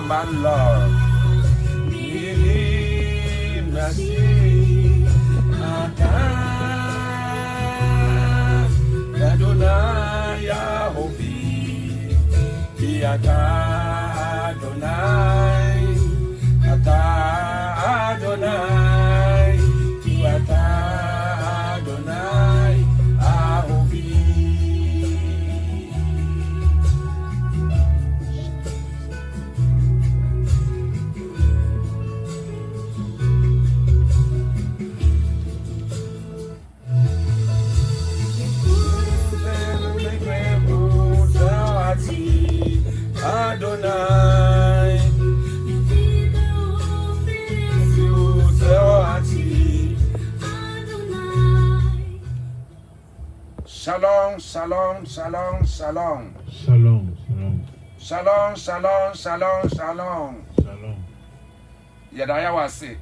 my Lord. Adonai Yahovah, Adonai, Adonai, Adonai, Adonai, Shalom, shalom, shalom, shalom. Shalom, shalom. Shalom, shalom, shalom, shalom. Shalom. Yedaya wasi.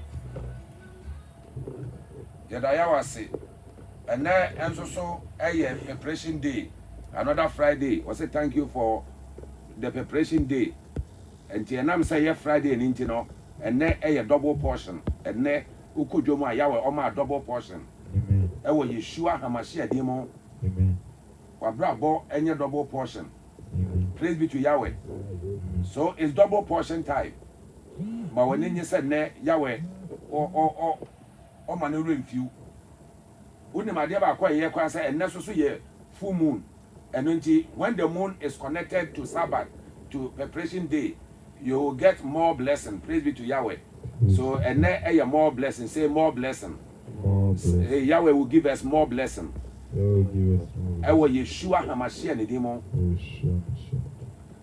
Yedaya wasi. And now, and so a preparation day. Another Friday. I say thank you for the preparation day. And Tianam say Friday and Intino. And then a double portion. And then Ukujoma Yawa Oma double portion. Amen. Ewo Yeshua Hamashia Demo. Amen. Wabrabo any double portion. Amen. Praise be to Yahweh. Amen. So it's double portion time. But when you said ne Yahweh or Manu in few. Wouldn't my dear Bakwa Kwasa and necessary full moon. And when the moon is connected to Sabbath, to preparation day, you will get more blessing. Praise be to Yahweh. So and then more blessing. Say more blessing. More blessing. Yahweh will give us more blessing. Yahweh will give us more blessing. Ewo Yeshua Hamashia ne demo. Yeshua.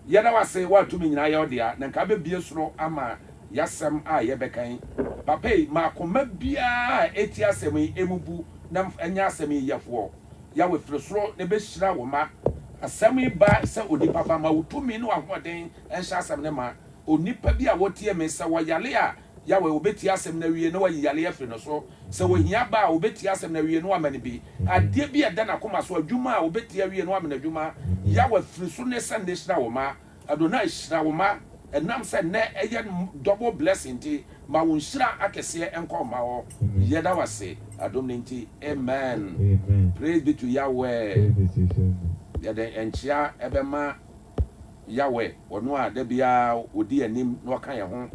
Yada wa say what to me na ya odia na nka be bie soro ama yasem a ye bekan papa ma koma bia eti asem emubu na anya asem yefo ya we firi soro ne be hira wo ma asem ba se onipa ba ma wutumi no ahoden enhya asem ne ma onipa bi a wotie me se wo yale a ya we obeti asem na wie na wo yale afiri no so se wo hia ba obeti asem na wie no amane bi ade bi eda na koma so adwuma a obeti awie no amane adwuma ya we firi so ne se ne hira wo ma Adonai hira wo ma enam se ne eye double blessing ti ma wo hira akese enko ma wo yeda wase adom ne nti amen. Amen. Praise be to Yahweh. Praise be to Yahweh. Yeda enchia ebema Yahweh wono a da bia odi anim no ka ye ho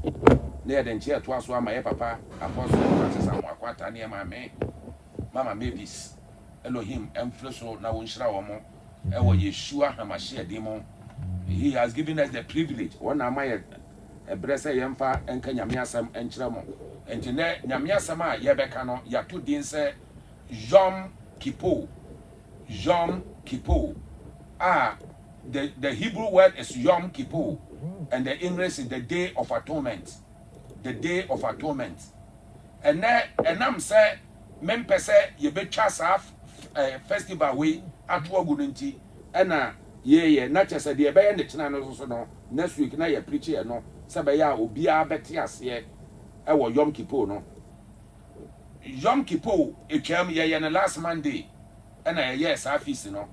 na yeda enchia to aso ama ye papa apostle Francis Akwata ne mama Mavis Elohim emfreso na wo hira wo mo ewo Yeshua Hamashia demo. He has given us the privilege. One am I a bressa yemfa enka nyamiasam enchiramo. Entine nyamiasam a yebeka no ya to din say Yom Kippur. Yom Kippur. The Hebrew word is Yom Kippur and the English is the Day of Atonement. The Day of Atonement. And I'm say mempese yebetwa sa festival we atwo gununti ena yeah, not just a dear by the channel no next week na ya preach here no sabaya obia beti ase ewo Yom Kippur no Yom Kippur e came ye na last Monday and yes office no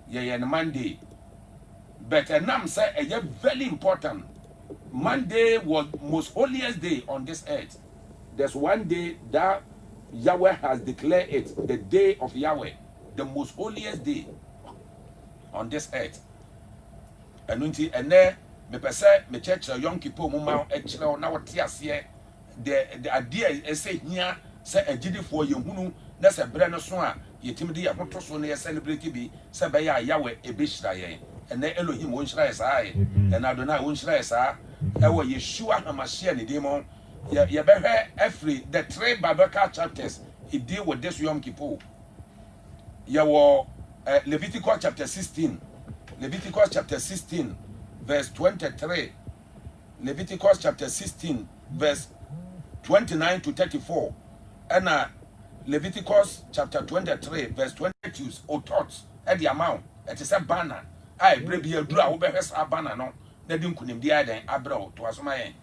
ye na Monday but nam say e very important. Monday was most holiest day on this earth. There's one day that Yahweh has declared it the day of Yahweh, the most holiest day on this earth. And then me pese me church Yom Kippur mu ma e kire na wote ase the idea is say here say agidi for yehunu na se bre no so a yetim de yehoto so na ye celebrate bi se be ya Yahweh e be hira yen and then Elohim won hira esa ai and Adonai won hira esa e wo Yeshua Hamashia ne demo ye be hwe every the 3 biblical chapters it deal with this Yom Kippur. Ye wo Leviticus chapter 16. Leviticus chapter 16 verse 23. Leviticus chapter 16 verse 29 to 34. And Leviticus chapter 23 verse 22 or thoughts at the amount. It is a banner. I brebi a dra obehwes a banner no. Na di nkunim dia den abro to asoma yen.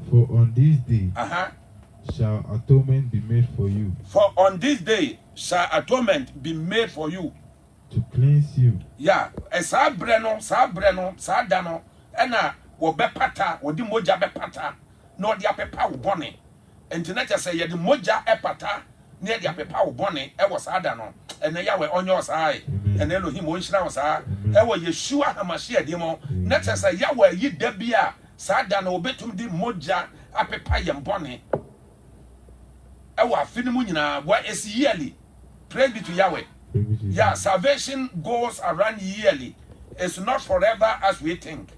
For on this day shall atonement be made for you. For on this day shall atonement be made for you. To cleanse you. Yeah, sa breno, sa dano, ena wo be pata wo di moja be pata na odi apepa wo bone enti na say ye di moja epata na ye di apepa wo bone e wo saada no ene Yahweh onyo saai ene Elohim onhyira wo saa e wo Yeshua HaMashiach di mo na say Yahweh yi da bia saada na obetum di moja apepa ye bone e wo afini mu nyina wa is yearly. Praise be to Yahweh. Yeah, salvation goes around yearly. It's not forever as we think.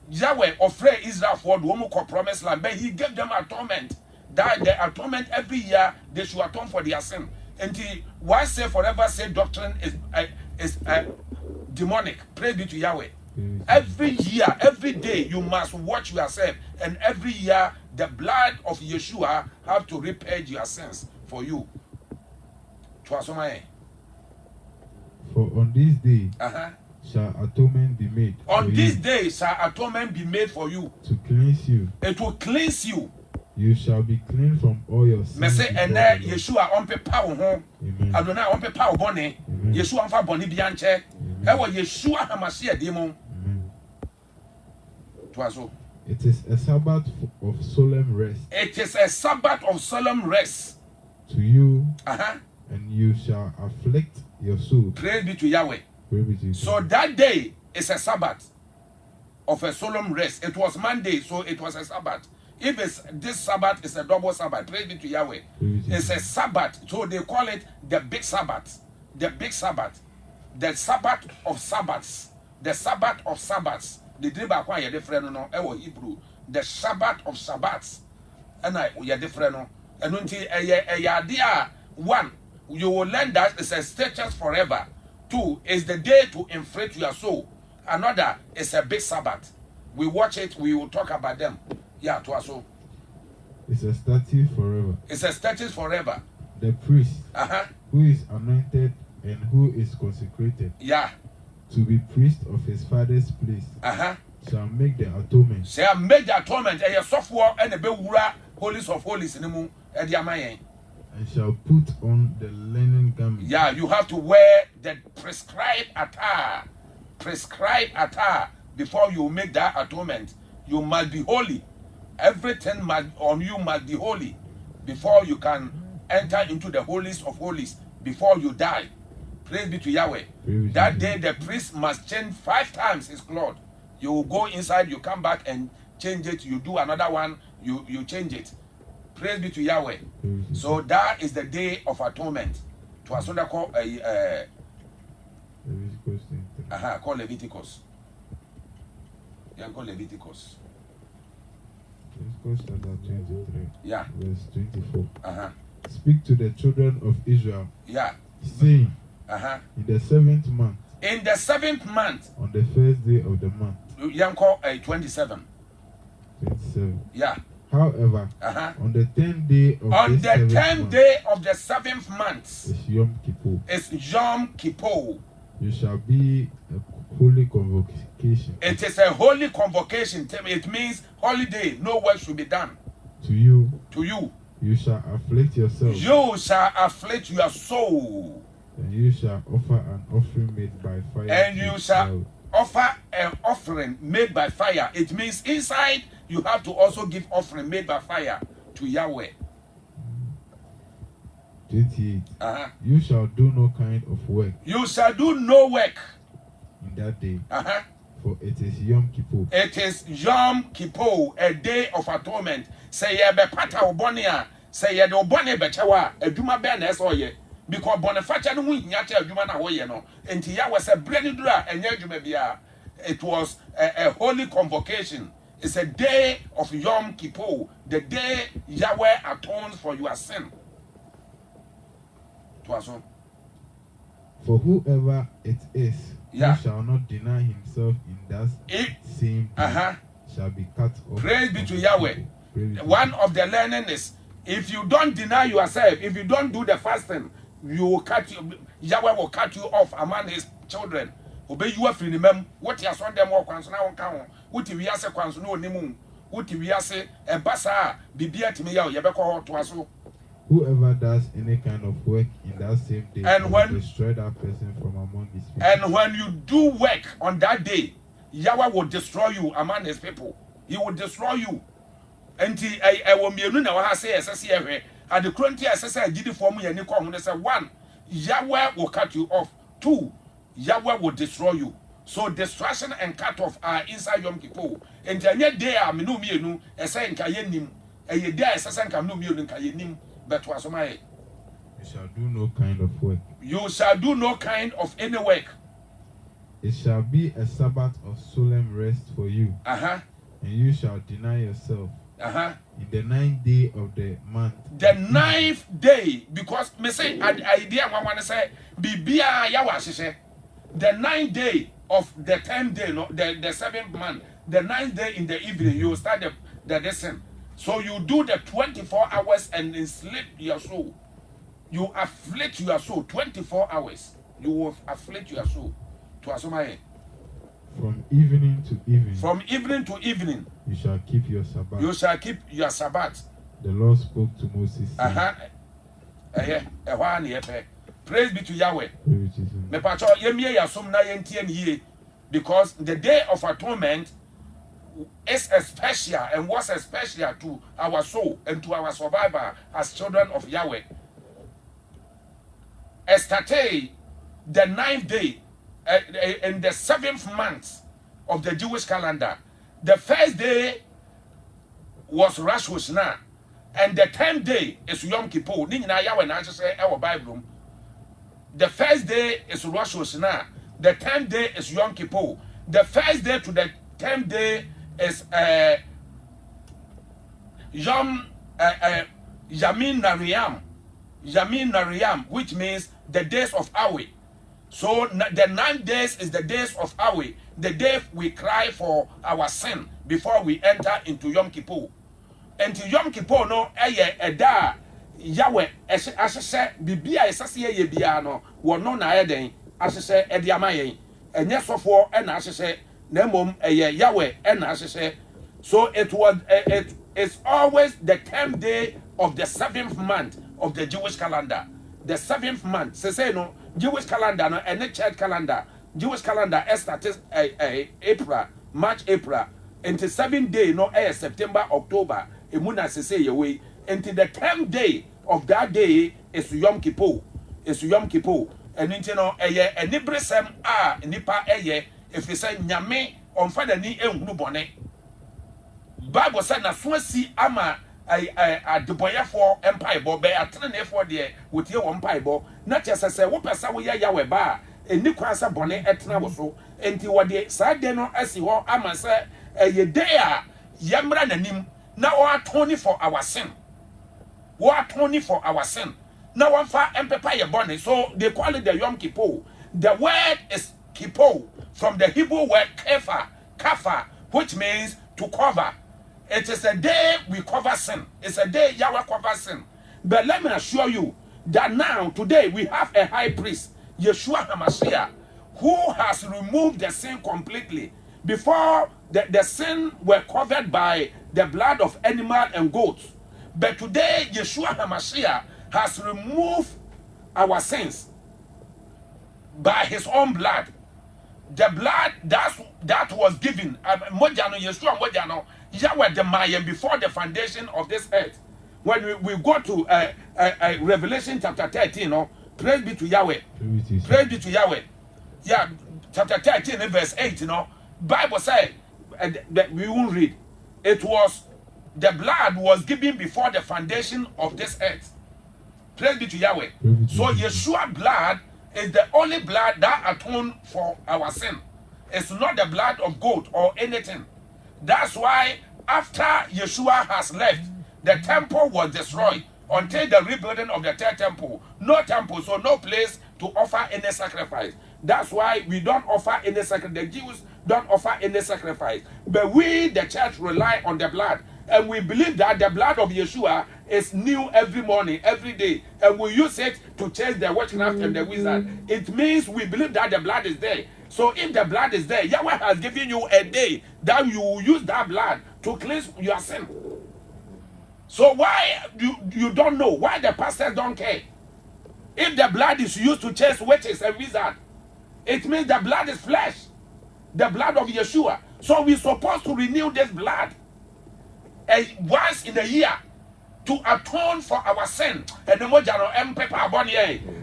Yahweh offered Israel for the woman called promised land, but he gave them atonement. That the atonement every year they should atone for their sin. And why say forever say doctrine is demonic. Praise be to Yahweh. Every year, every day you must watch yourself, and every year the blood of Yeshua have to repay your sins for you. For on this day shall atonement be made. On this day shall atonement be made for you. To cleanse you. It will cleanse you. You shall be clean from all your sins. Me say ene Yeshua on pepa wo ho. Adonai on pepa wo bone. Yeshua on fa bone bia nche. E wo Yeshua HaMashiach di mo. To it is a Sabbath of solemn rest. It is a Sabbath of solemn rest. To you. And you shall afflict your soul. Praise be to Yahweh. So that day is a Sabbath of a solemn rest. It was Monday, so it was a Sabbath. If it's this Sabbath, it's a double Sabbath. Praise be to Yahweh. It's a Sabbath, so they call it the big Sabbath. The big Sabbath. The Sabbath of Sabbaths. The Sabbath of Sabbaths. The driba kwa ye different no ewo Hebrew. The Sabbath of Sabbaths. And I ye different no. And until a idea one. You will learn that it's a statutes forever. 2 is the day to inflate your soul. Another is a big Sabbath. We watch it, we will talk about them. Yeah, to us. It's a statute forever. It's a statute forever. The priest who is anointed and who is consecrated to be priest of his father's place shall make the atonement. Shall make the atonement. And your software and the bewura holies of holies in the moon at the Amayan. And shall put on the linen garment. Yeah, you have to wear the prescribed attire. Prescribed attire before you make that atonement. You must be holy. Everything on you must be holy before you can enter into the holies of holies before you die. Praise be to Yahweh. That day the priest must change 5 times his cloth. You will go inside, you come back and change it. You do another one, you change it. Praise be to Yahweh. So that is the day of atonement. To us call call Leviticus. Yeah, call Leviticus. Leviticus chapter 23. Yeah. Verse 24. Speak to the children of Israel. Yeah. Saying, in the 7th month. In the 7th month. On the first day of the month. You call 27. 27. Yeah. However, on the 10th day of the 7th month, it's Yom Kippur. It's Yom Kippur. You shall be a holy convocation. It is a holy convocation. It means holiday. No work should be done. To you. You shall afflict yourself. You shall afflict your soul. And you shall offer an offering made by fire. And you shall offer an offering made by fire. It means inside you have to also give offering made by fire to Yahweh. 28. You shall do no kind of work. You shall do no work in that day. For it is Yom Kippur. It is Yom Kippur, a day of atonement. Say ye be pata obonia. Say ye do obone be chewa. Adwuma be na eso ye. Because Boniface no hu hia che adwuma na wo ye no. Enti Yahweh say breni dura enye adwuma bia. It was a holy convocation. It's a day of Yom Kippur, the day Yahweh atones for your sin. For whoever it is who shall not deny himself in that same day shall be cut off. Praise be to Yahweh. One of the learning is, if you don't deny yourself, if you don't do the fasting, Yahweh will cut you off among his children. Obey you are free mem. What you son them walk on so now count. What we are say kwanso no nimu. What we are say e basa bibia timi ya yebeko to aso. Whoever does any kind of work in that same day and when destroy that person from among his people. And when you do work on that day, Yahweh will destroy you among his people. He will destroy you. And I will be a say, at the cruelty as I did for me and you come and say, 1, Yahweh will cut you off. 2, Yahweh will destroy you. So destruction and cut off are inside Yom Kippur. And then day I no me a saying Kayenim, a ye day as I can no me in Kayenim, but was my. You shall do no kind of work. You shall do no kind of any work. It shall be a Sabbath of solemn rest for you. And you shall deny yourself. In the 9th day of the month. The 9th day, because me say idea I want to say Bibia Yawa the 9th day of the 10th day, no, the 7th month, the 9th day in the evening, you start the lesson. So you do the 24 hours and enslaved your soul. You afflict your soul 24 hours. You will afflict your soul. To Asomai. From evening to evening. From evening to evening. You shall keep your Sabbath. You shall keep your Sabbath. The Lord spoke to Moses. Praise be to Yahweh. Because the day of atonement is special and was special to our soul and to our survivor as children of Yahweh. Estate, the 9th day in the 7th month of the Jewish calendar. The first day was Rosh Hashanah, and the 10th day is Yom Kippur. The first day is Rosh Hashanah. The 10th day is Yom Kippur. The first day to the 10th day is Yamin Nariyam, which means the days of Awe. So the 9 days is the days of Awe, the day we cry for our sin before we enter into Yom Kippur. And to Yom Kippur no eda Yahweh asese bibia esase ye bia no wono na eden asese ediamaye enye sofo e na asese na mom Yahweh e na asese. So it's always the 10th day of the 7th month of the Jewish calendar. The 7th month. Say no Jewish calendar no and the church calendar. Jewish calendar starts April, March, April. Until 7th day no September, October. Emuna say away. Until the 10th day of that day is Yom Kippur. It's Yom Kippur. And you know any bresem nipa if you say nyame on father ni ehunu bone. Bible said na so si ama the boy for empire bo be atene for there with your empire bo na chese say wo pesa wo ya Yahweh ba eni kwasa bone etena wo so enti wo de sa de no asi ho ama say ye day a yamra nanim na o atone for our sin. Wo atone for our sin. Na one fa empepa ye bone. So they call it the Yom Kippur. The word is Kippur from the Hebrew word kafa, which means to cover. It is a day we cover sin. It's a day Yahweh covers sin. But let me assure you that now, today, we have a high priest, Yeshua HaMashiach, who has removed the sin completely. Before, the sin were covered by the blood of animal and goats. But today, Yeshua HaMashiach has removed our sins by his own blood. The blood that was given, Mojano, Yeshua Mojano, Yahweh the Mayan before the foundation of this earth. When we go to Revelation chapter 13, no, praise be to Yahweh. Praise be to Yahweh. Yeah, chapter 13 verse 8, you know, Bible said that we won't read. It was the blood was given before the foundation of this earth. Praise be to Yahweh. So Yeshua blood is the only blood that atones for our sin. It's not the blood of goat or anything. That's why after Yeshua has left, the temple was destroyed until the rebuilding of the third temple. No temple, so no place to offer any sacrifice. That's why we don't offer any sacrifice. The Jews don't offer any sacrifice. But we, the church, rely on the blood. And we believe that the blood of Yeshua is new every morning, every day. And we use it to chase the witchcraft and the wizard. It means we believe that the blood is there. So if the blood is there, Yahweh has given you a day that you will use that blood to cleanse your sin. So why you don't know? Why the pastors don't care? If the blood is used to chase witches and wizards, it means the blood is flesh. The blood of Yeshua. So we're supposed to renew this blood once in a year to atone for our sin. And the mojano empepa boni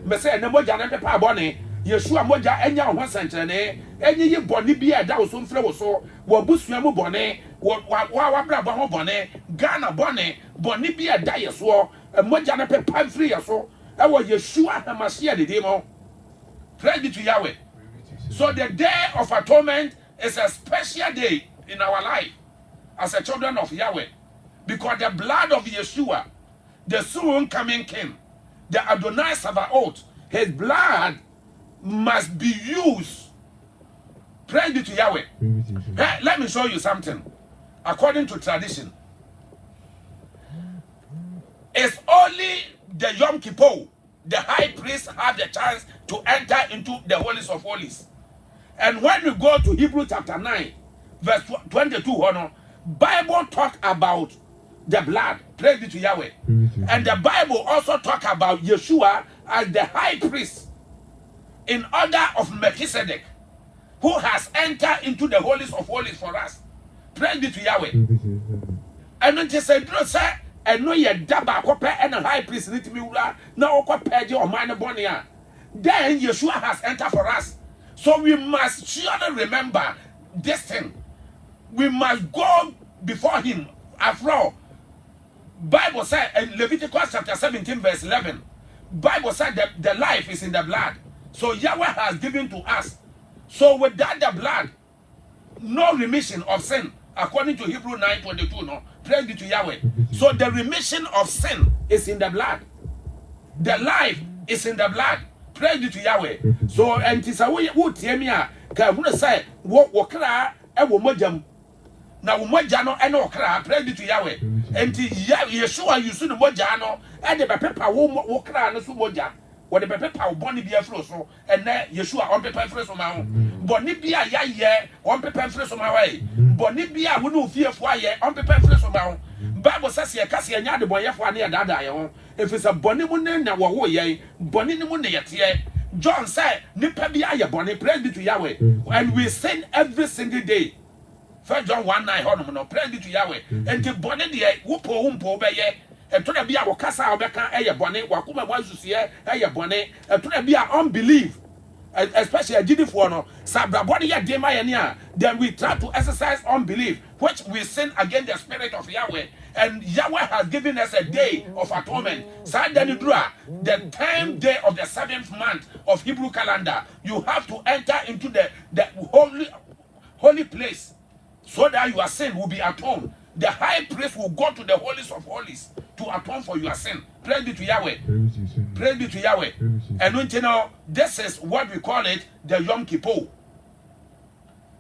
me say the mojano empepa boni Yeshua moja enya ho senchene enye ye boni bia da so mfre wo so wo busua mu boni wa bra bo ho boni Ghana boni bia da ye so moja na pepa mfre ye so e wo Yeshua hamashia de demo. Praise be to Yahweh. So the day of atonement is a special day in our life as a children of Yahweh, because the blood of Yeshua, the soon coming King, the Adonai Sabaoth, his blood must be used. Praise be to Yahweh. Hey, let me show you something. According to tradition, it's only the Yom Kippur the high priest have the chance to enter into the holies of holies. And when we go to Hebrew chapter 9, verse 22, Bible talk about the blood. Praise be to Yahweh. And the Bible also talk about Yeshua as the high priest in order of Melchizedek, who has entered into the holies of holies for us. Praise be to Yahweh. And then they said, sir, and no ye daba kope and a high priest need to be now kope or minor bonia. Then Yeshua has entered for us. So we must surely remember this thing. We must go before him. After all, Bible said in Leviticus chapter 17 verse 11, Bible said that the life is in the blood. So Yahweh has given to us. So without the blood, no remission of sin. According to Hebrew 9:22, no, praise be to Yahweh. So the remission of sin is in the blood. The life is in the blood. Praise be to Yahweh. So and this who tell me can who say what kra e wo mojam. Na wo moja no e no kra, praise be to Yahweh. And Yeshua you see the moja no e de be pepper wo kra no so moja. What the pepper body be a flow so and then Yeshua on paper fresh from my own. But Nibia ya on paper fresh from my way. But Nibia would no fear for ye on paper fresh from my own. Bible says ye cassia and yard boy for near that. If it's a bonny moon, now what ye, bonny moon yet ye. John said, Nipabia ya bonny, praise be to Yahweh. And we sin every single day. 1 John 1:9, no praise be to Yahweh. And the bonny dear, whoop be ye. And to be our casa obeka eye bone wakuma mwazusie eye bone and to be unbelief, especially a gidi for no sabra body ya dema ye nia. Then we try to exercise unbelief, which we sin against the spirit of Yahweh. And Yahweh has given us a day of atonement. The 10th day of the 7th month of Hebrew calendar, you have to enter into the holy place so that your sin will be atoned. The high priest will go to the holies of holies to atone for your sin. Praise be to Yahweh. Praise be to Yahweh. And you know, this is what we call it, the Yom Kippur.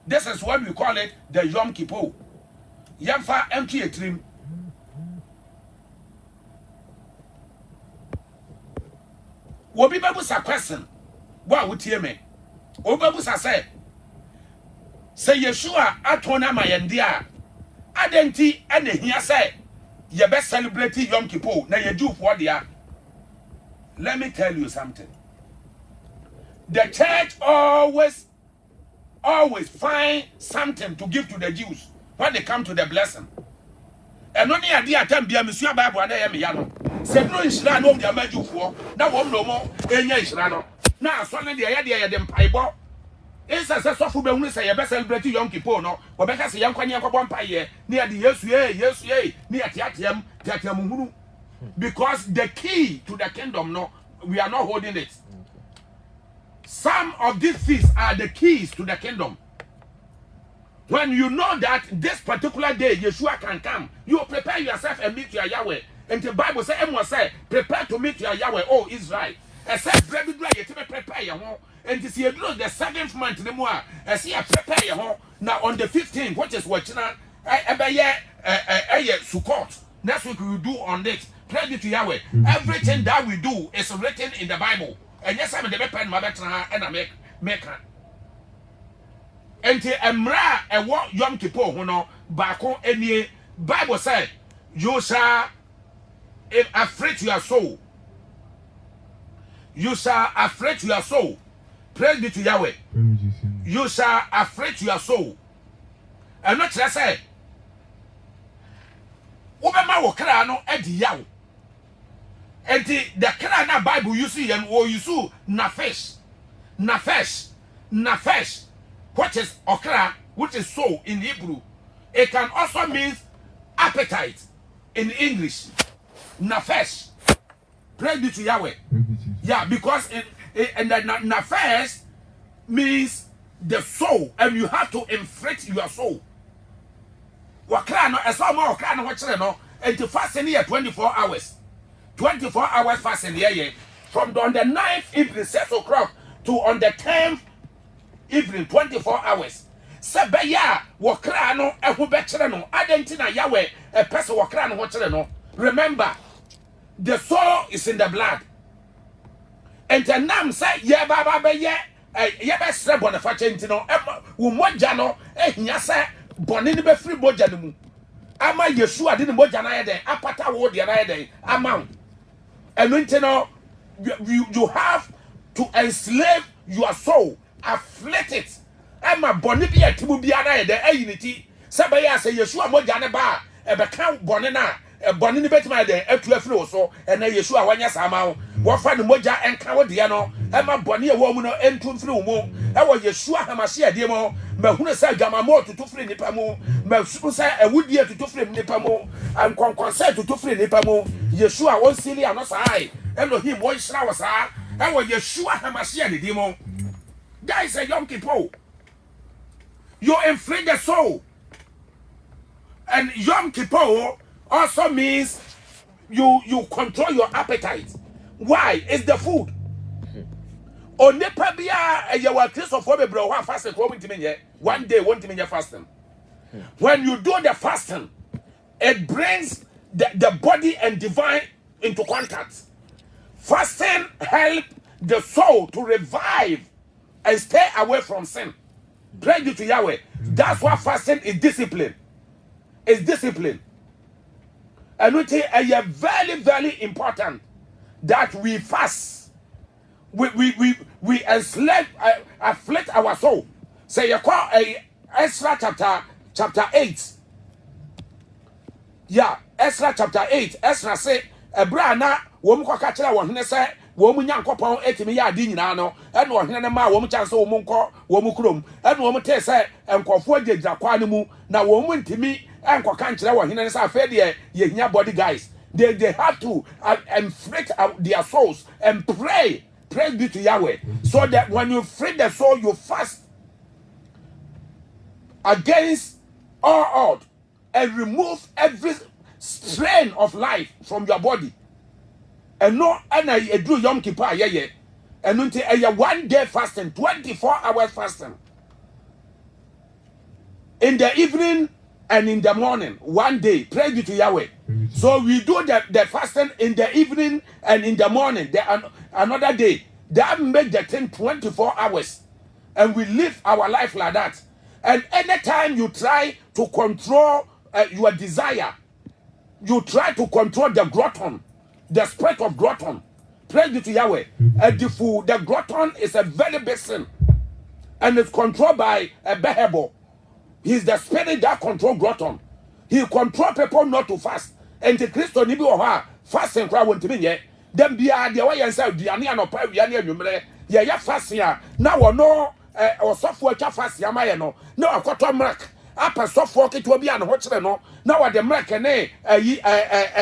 This is what we call it, the Yom Kippur. Yamfa empty a trim. Wobi babusa question. What would hear me? Obabusa say Yeshua atona mayendia. Adenti and here say you best celebrate Yom Kippur. Now you do what they are. Let me tell you something. The church always find something to give to the Jews when they come to the blessing. And only a dear time be a Monsieur Bible and I am Yano. Said no Israel no the Jew for now one no more any Israel. Now suddenly the idea them pieball. It's a soft when we say you best celebrate Yom Kippur, no, or because a young Quanya Pampire near the yes, near Tiatiam, because the key to the kingdom, no, we are not holding it. Some of these feasts are the keys to the kingdom. When you know that this particular day Yeshua can come, you prepare yourself and meet your Yahweh. And the Bible says, Amos said, prepare to meet your Yahweh, oh Israel. Except bread you prepare your home. And this year, the 7th month, the more, I see a prepare your home. Now on the 15th, what is watching now? Sukkot. That's what we do on it. Praise be to Yahweh. Everything that we do is written in the Bible. And yes, I'm the pen, my better, and I make her. And the Emra, and what Yom Kippur, who know, back on any Bible said, you shall afflict your soul. You shall afflict your soul. Praise be to Yahweh. you shall afflict your soul. And not just say, Obama will cry no edi yaw. And the cry na Bible you see and or you see nafesh. What is okra, which is soul in Hebrew. It can also mean appetite in English. Nafesh. Praise be to Yahweh. Yeah, because and the nafesh means the soul, and you have to inflict your soul. Wakra no, as all more wakra no watch no, and to fasten here 24 hours. 24 hours fasten here, from on the 9th evening 6 o'clock to on the 10th evening 24 hours. Sebeya wakra no ehu bechere no adentina Yahweh a person wakra no watchere no. Remember, the soul is in the blood. And the nam say ye baba be ye be sre boniface ntino wo moja no ehia se boni ne be free moja no mu ama Yeshua de ne moja na ye den apata wo de na ye den ama enu ntino you have to enslave your soul, afflict it. Ama boni bi atibu bia na ye den ayiniti se be ya se Yeshua moja ne ba e be kan boni na boni ni betima de atu afiri wo so ena Yeshua wanya sama wo fa ne moja enka wo de no ema boni e wo mu no entu mfiri wo mu e wo Yeshua hamase ade mo mahunu sa gamamo tutu firi nipa mu mahunu sa awudie tutu firi nipa mu ankonkonse tutu firi nipa mu Yeshua won sili anosai Elohim won shira wo sa e wo Yeshua hamase ade mo. Guys, a young people, you inflate the soul. And Yom Kippur also means you control your appetite. Why? It's the food. Onepa bia you were Christopher bro fasting one day won't mean fasting. When you do the fasting, it brings the body and divine into contact. Fasting helps the soul to revive and stay away from sin. Praise you to Yahweh. That's why fasting is discipline. It's discipline. And we think it's very, very important that we fast. We enslave, afflict our soul. Say you call Ezra chapter 8. Yeah, Ezra chapter 8. Ezra say, Ebrana, womu kwa kachira wahine say, womu nyankopon etimi ya adi nyina no, ene wahine ne ma womu chance womu nko womu krom, ene womu te say enkofo agyagyira kwa ne mu na womu ntimi enko kanchira wahine ne say afa de ye hia body guys. They have to inflict their souls and pray. Praise be to Yahweh. So that when you free the soul, you fast against all odds and remove every strain of life from your body. And no, and I do Yom Kippur, yeah. And until a 1 day fasting, 24 hours fasting. In the evening and in the morning, 1 day. Praise be to Yahweh. So we do the fasting in the evening and in the morning. Another day. That make the thing 24 hours. And we live our life like that. And anytime you try to control your desire, you try to control the glutton, the spirit of glutton. Praise be to Yahweh. The glutton is a very big sin. And it's controlled by a Behebo. He's the spirit that controls glutton. He controls people not to fast. And the Christian nibi oha fasting crowd won't be yet. Then be the way and say the ania no pa wiane anwumre ye ya fasting na wo no osofo atwa fasting amaye no na akoto mrak apa sofo keto bi an ho kire no na wo de mrak ne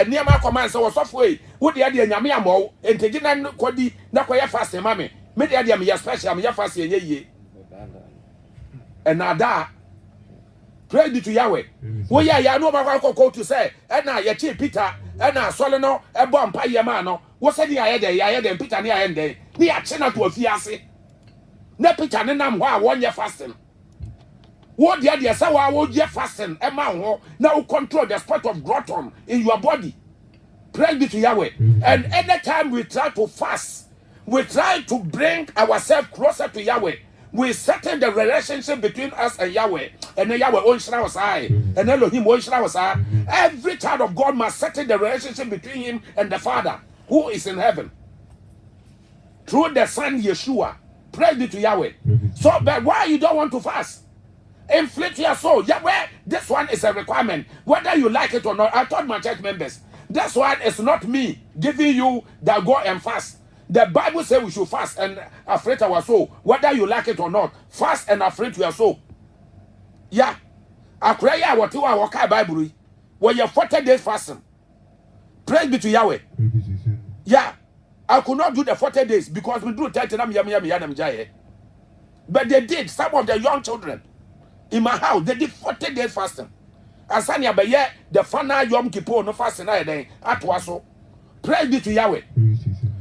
niam command say osofo e wo de ade anyame amawo entegi na kodi na koye fasting mame me de ade am ya special am ya fasting ye ye enada. Praise be to Yahweh. Wo ya no ba kwa to say na ye chi Peter na sole no e bo mpa ye ma no wo se dia ye de Peter ne aye den ne ya che na to afiase na Peter ne nam ho a wo nye fasting wo dia say wo je fasting e ma ho na wo control the spirit of glutton in your body. Praise be to Yahweh. And anytime we try to fast, we try to bring ourselves closer to Yahweh. We settle the relationship between us and Yahweh. And then Yahweh won't share us eye. And Elohim won't share us eye. Every child of God must settle the relationship between him and the Father who is in heaven. Through the Son Yeshua. Praise be to Yahweh. So, but why you don't want to fast? Inflate your soul. Yahweh, this one is a requirement. Whether you like it or not, I told my church members, this one is not me giving you that go and fast. The Bible says we should fast and afflict our soul. Whether you like it or not, fast and afflict your soul. Yeah. I pray what you are walking Bible. When you're 40 days fasting. Praise be to Yahweh. Yeah. I could not do the 40 days because we do 30 but they did. Some of the young children in my house, they did 40 days fasting. Asanya be ye the final Yom Kippur no fasting at waso. Praise be to Yahweh.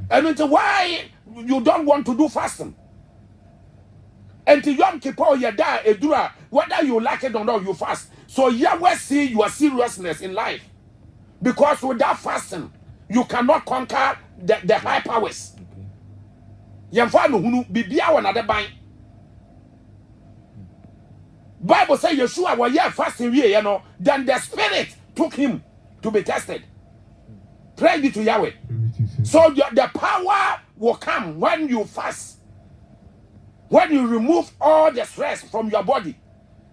And it's why you don't want to do fasting. And to Yom Kippur you die edura, whether you like it or not, you fast. So Yahweh see your seriousness in life. Because without fasting, you cannot conquer the high powers. Yamfa no hunu bibia wona de ban. Bible says Yeshua was here fasting you know, then the spirit took him to be tested. Praise be to Yahweh. So the power will come when you fast. When you remove all the stress from your body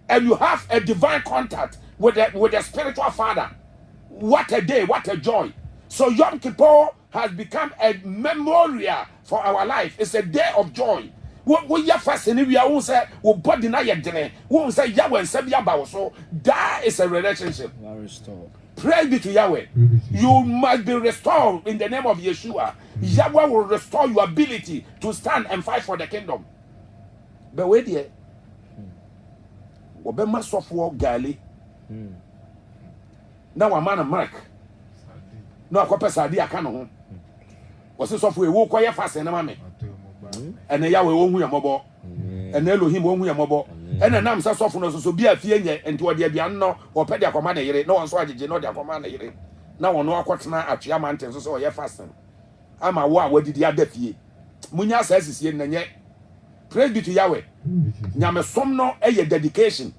and you have a divine contact with the spiritual father. What a day, what a joy. So Yom Kippur has become a memorial for our life. It's a day of joy. We are fasting, we are say we body na yedene. We say Yahweh and Sabia Bawoso. That is a relationship. Praise be to Yahweh. You must be restored in the name of Yeshua. Yahweh will restore your ability to stand and fight for the kingdom. But wait here. Obema sofo gali. Now a man of Mark. No akope sadi aka no ho. Wo se sofo e wo koye fast na mame. Ene Yahweh wo hu yamobo. Ene Elohim wo hu yamobo. Ene nam se sofo no so bia fie nye enti wo de bia no wo pe de akoma na yire. No won so agege no de akoma na yire. Na won no akotena atwea manten so wo ye fasting. Ama wo a wadidi ada fie. Munya sa asisie na nye. Praise be to Yahweh. Nyame som no eye dedication.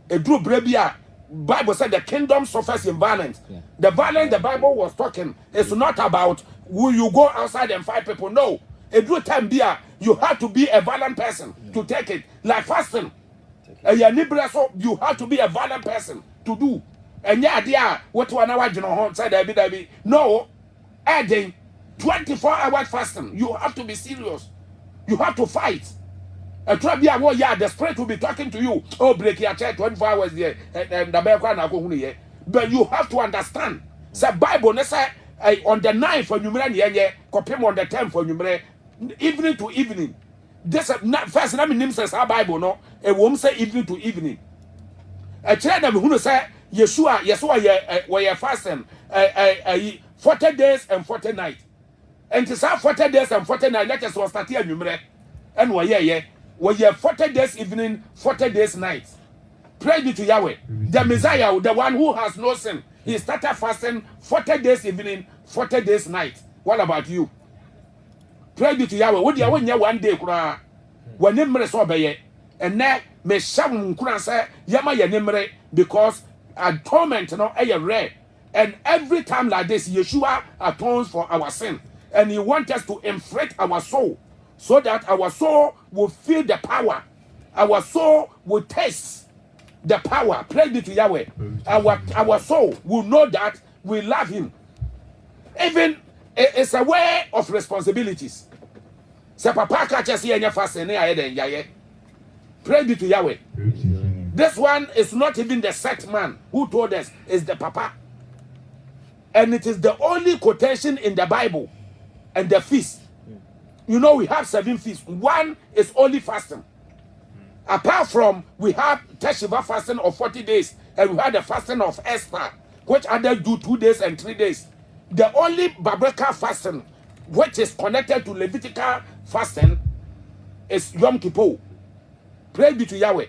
Edru bra bia Bible said the kingdom suffers in violence. Yeah. The violence the Bible was talking is not about will you go outside and fight people. No. Edru time bia you have to be a violent person to take it. Like fasting. You have to be a violent person to do. And yeah, dear, what one hour you know said there be no adding 24 hours fasting. You have to be serious. You have to fight. The spirit will be talking to you. Oh, break your church 24 hours there. But you have to understand. The Bible say on the 9th for numerate, copy on the 10th for numerate, evening to evening. This first name says our Bible, no, it won't say evening to evening. A child who say Yeshua, where fasting 40 days and 40 nights. And to say 40 days and 40 nights, let us start here numerate. And we have 40 days evening, 40 days night. Praise be to Yahweh. The Messiah, the one who has no sin, he started fasting 40 days evening, 40 days night. What about you? Praise be to Yahweh. What do you want one day? When you saw by and now me sham say Yama Yanimre because atonement no rare. And every time like this, Yeshua atones for our sin. And he wants us to inflate our soul. So that our soul will feel the power. Our soul will taste the power. Praise be to Yahweh. Our soul will know that we love him. Even it's a way of responsibilities. Se papa catches here and fast and praise be to Yahweh. This one is not even the set man who told us, it's the papa. And it is the only quotation in the Bible and the feast. You know, we have 7 feasts. One is only fasting. Apart from, we have Teshuvah fasting of 40 days. And we have the fasting of Esther, which others do 2 days and 3 days. The only biblical fasting, which is connected to Levitical fasting, is Yom Kippur. Praise be to Yahweh.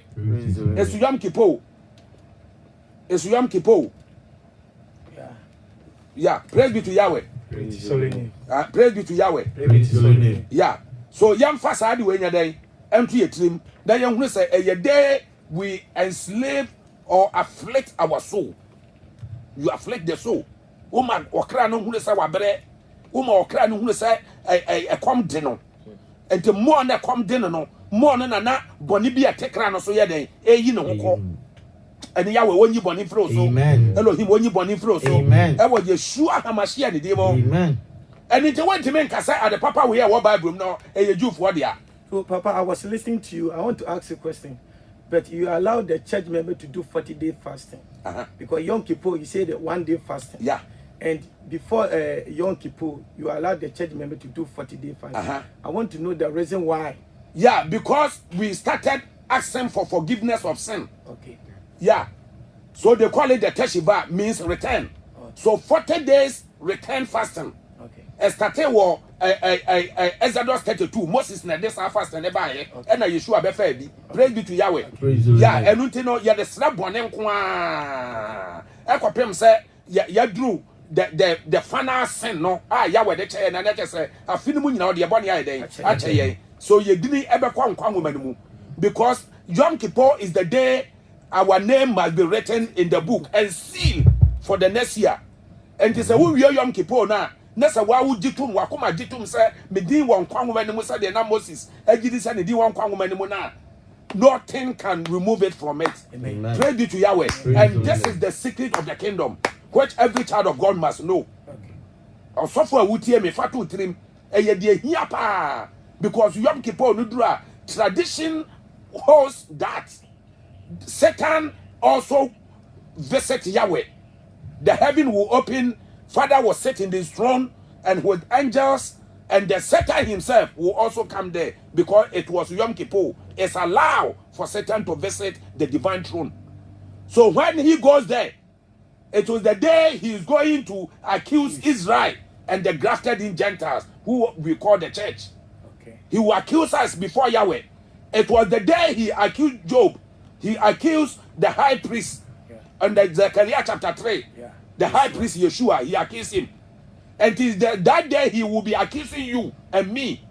It's Yom Kippur. It's Yom Kippur. Yeah, praise be to Yahweh. Praise be to Yahweh. Yeah. So young fast had when you're there, empty a trim. Then young say a day we enslave or afflict our soul. You afflict the soul. Woman or cran who say wa bre, woman or cran who say a come deno. and the more na come dinner no more na boni bi atekra no so ye den eyi ne hoko ene Yahweh wonyi boni fro so Elohim wonyi boni fro so e wo Yeshua HaMashiach ne dem amen and it went to men kasa at the papa we hear Bible no e Jew for dia. So Papa, I was listening to you. I want to ask a question. But you allow the church member to do 40-day fasting. Because Yom Kippur, you say that 1 day fasting. Yeah. And before Yom Kippur, you allow the church member to do 40-day fasting. I want to know the reason why. Yeah, because we started asking for forgiveness of sin. Okay. Yeah. So they call it the Teshuvah, means return. Okay. So 40 days return fasting. Okay. Started war Exodus 32. Moses na this fast and never here. And Yeshua be fair bi. Praise be to Yahweh. Yeah, and until no ya the slap bone nko a. Ekopem say ya drew the final sin no. Yahweh the chair na na say afini mu nyina o de bone ya den. Ache yen. So ye dini ebe kwa nkwa ngoma mu. Because Yom Kippur is the day our name must be written in the book and sealed for the next year. And it say we Yom Kippur na nessa wa wujitum wa koma jitum say me din won kwanwoma ni mu say de na Moses agidi say ne din won kwanwoma ni mu na nothing can remove it from it. Amen. Praise be to Yahweh. And this is the secret of the kingdom which every child of God must know. Okay. Also for wutie me fatu trim eye de hia pa because Yom Kippur no dura tradition holds that Satan also visit Yahweh. The heaven will open, Father will sit in his throne and with angels, and the Satan himself will also come there because it was Yom Kippur. It's allowed for Satan to visit the divine throne. So when he goes there, it was the day he is going to accuse Israel and the grafted in Gentiles, who we call the church. Okay. He will accuse us before Yahweh. It was the day he accused Job. He accused the high priest. Under Zechariah chapter 3, the high priest Yeshua, he accused him. And it is that day he will be accusing you and me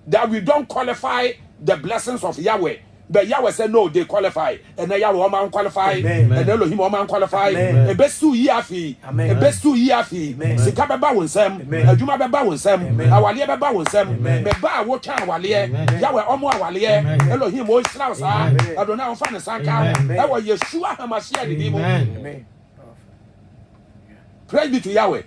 that we don't qualify the blessings of Yahweh. But Yahweh said, no, they qualify. And then Yahweh man qualify. And then Elohim man qualify. A best 2 year fee. A best 2 year fee. Sikaba ba wonsam. Adwuma ba ba wonsam. Awale ba ba wonsam. Me ba wo twa awale. Yahweh omo awale. Elohim o shira sa. Adona on fa ne sanka. E wo Yeshua HaMashiach di mo. Amen. Praise be to Yahweh.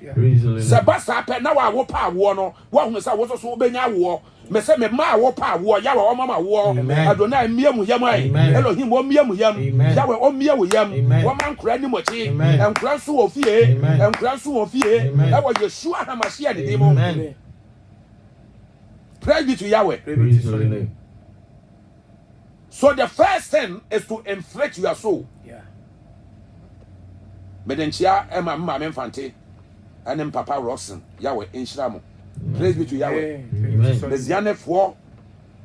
Sebasa pe na wa wo pa wo no. Wa hu sa wo so so benya wo. Me say me ma wo pa wo Yahweh o mama wo. Adonai mia mu yam ai. Elohim o mia mu yam. Yahweh o mia wo yam. Wo man kra ni mochi. Enkra so wo fie. Enkra so wo fie. E wo Yeshua HaMashiach di mo. Praise be to Yahweh. So the first thing is to inflate your soul. Medenchia Emma Mama Infante and Papa Roxon, Yahweh in Shramo. Praise be to Yahweh. Meziane for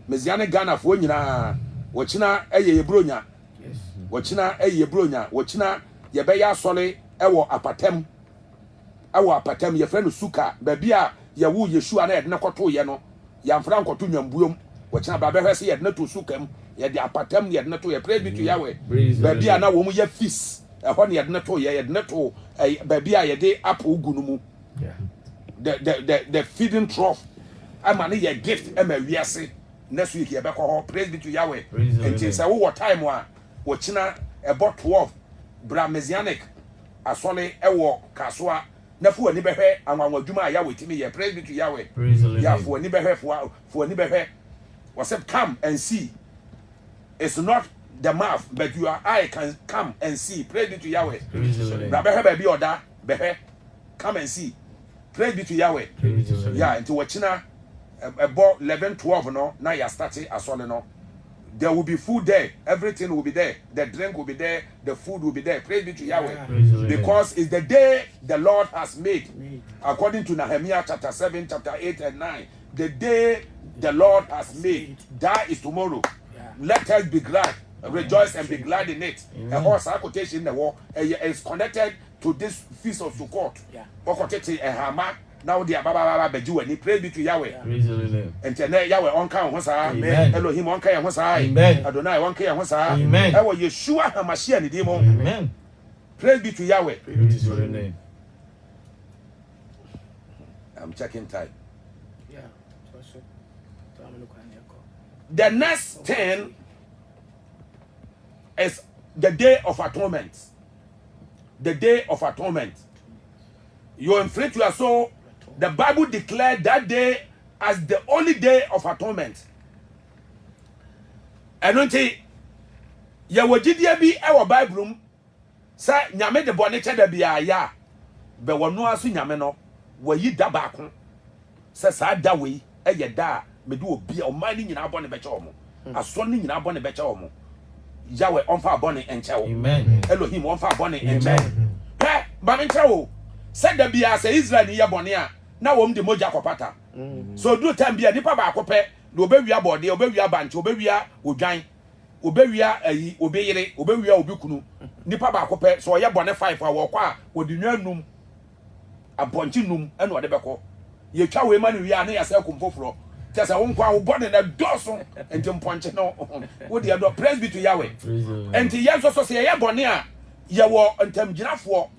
Meziane Ghana for Nina, Wachina Eye Brunya, Wachina Eye Brunya, Wachina Yabeya Sole, Ewo Apatem, Ewo Apatem, your friend Suka, Babia, Yawu Yeshua, and Nakoto Yano, Yam Franco Tunyam Boom, Wachina Babesi had not to Sukem, yet the Apatem, yet not to a praise be to Yahweh. Babia now woman ye feast. When you had not told a baby, a day apple gunumu. The feeding trough. I'm a gift, I'm a yasi. Next week, you back home, praise be to Yahweh. And it's a what time one, watchina about 12 Bramesianic, a solid ewo, Kaswa, Nafu and Nibehe, and one Juma Yahweh to me, praise be to Yahweh. Yeah, for Nibehe, for Nibehe. Was it come and see? It's not the mouth, but your eye can come and see. Praise be to Yahweh. Baby order, behe, come and see. Praise be to Yahweh. Yeah, into watchina about 11, 12, no. Now you are starting as well, no. There will be food there. Everything will be there. The drink will be there. The food will be there. Praise be to Yahweh. Because it's the day the Lord has made. According to Nehemiah chapter 7, chapter 8 and 9. The day the Lord has made. That is tomorrow. Let us be glad. Rejoice and be glad in it. A horse quotation in the war is connected to this feast of Sukkot. A hammer. Now the Baba Beju and he praise be to Yahweh. And tonight Yahweh on count was Elohim on Kaya was Adonai on Kaya was Amen. I was Yeshua HaMashiach and the demon. Amen. Praise be to Yahweh. I'm checking time. Yeah. The next 10 is the Day of Atonement. The Day of Atonement. You inflict your soul. The Bible declared that day as the only day of atonement. And until you will be our Bible, say, Nyame de Bonnet de Bia, but one no as Yameno, where ye da back, says I da way, a yada, me do be a mining in our bonnet bechomo, a swinging in our bonnet bechomo. Yahweh on fire bonnet and chow. Amen. Elohim on fire bonnet and chow. Hey, Baminchow, said the Bia, say Israel near Bonia. Now the moja kopata. So do time be a nipa ba kope, do obewia body, obewia banch, obewia odwan, obewia obeyere, obewia obikunu. Nipa ba kope, so ya bone 5 a wo kwa, wodi nwanum abonchi num eno ade beko. Ye twa we ma ne wi ane ya se komfoforo. Tese wo nkwa wo bone na doso enti mponche no. Wo de do praise be to Yahweh. Enti yeso so se ya bone a ye wo ntam ginafo.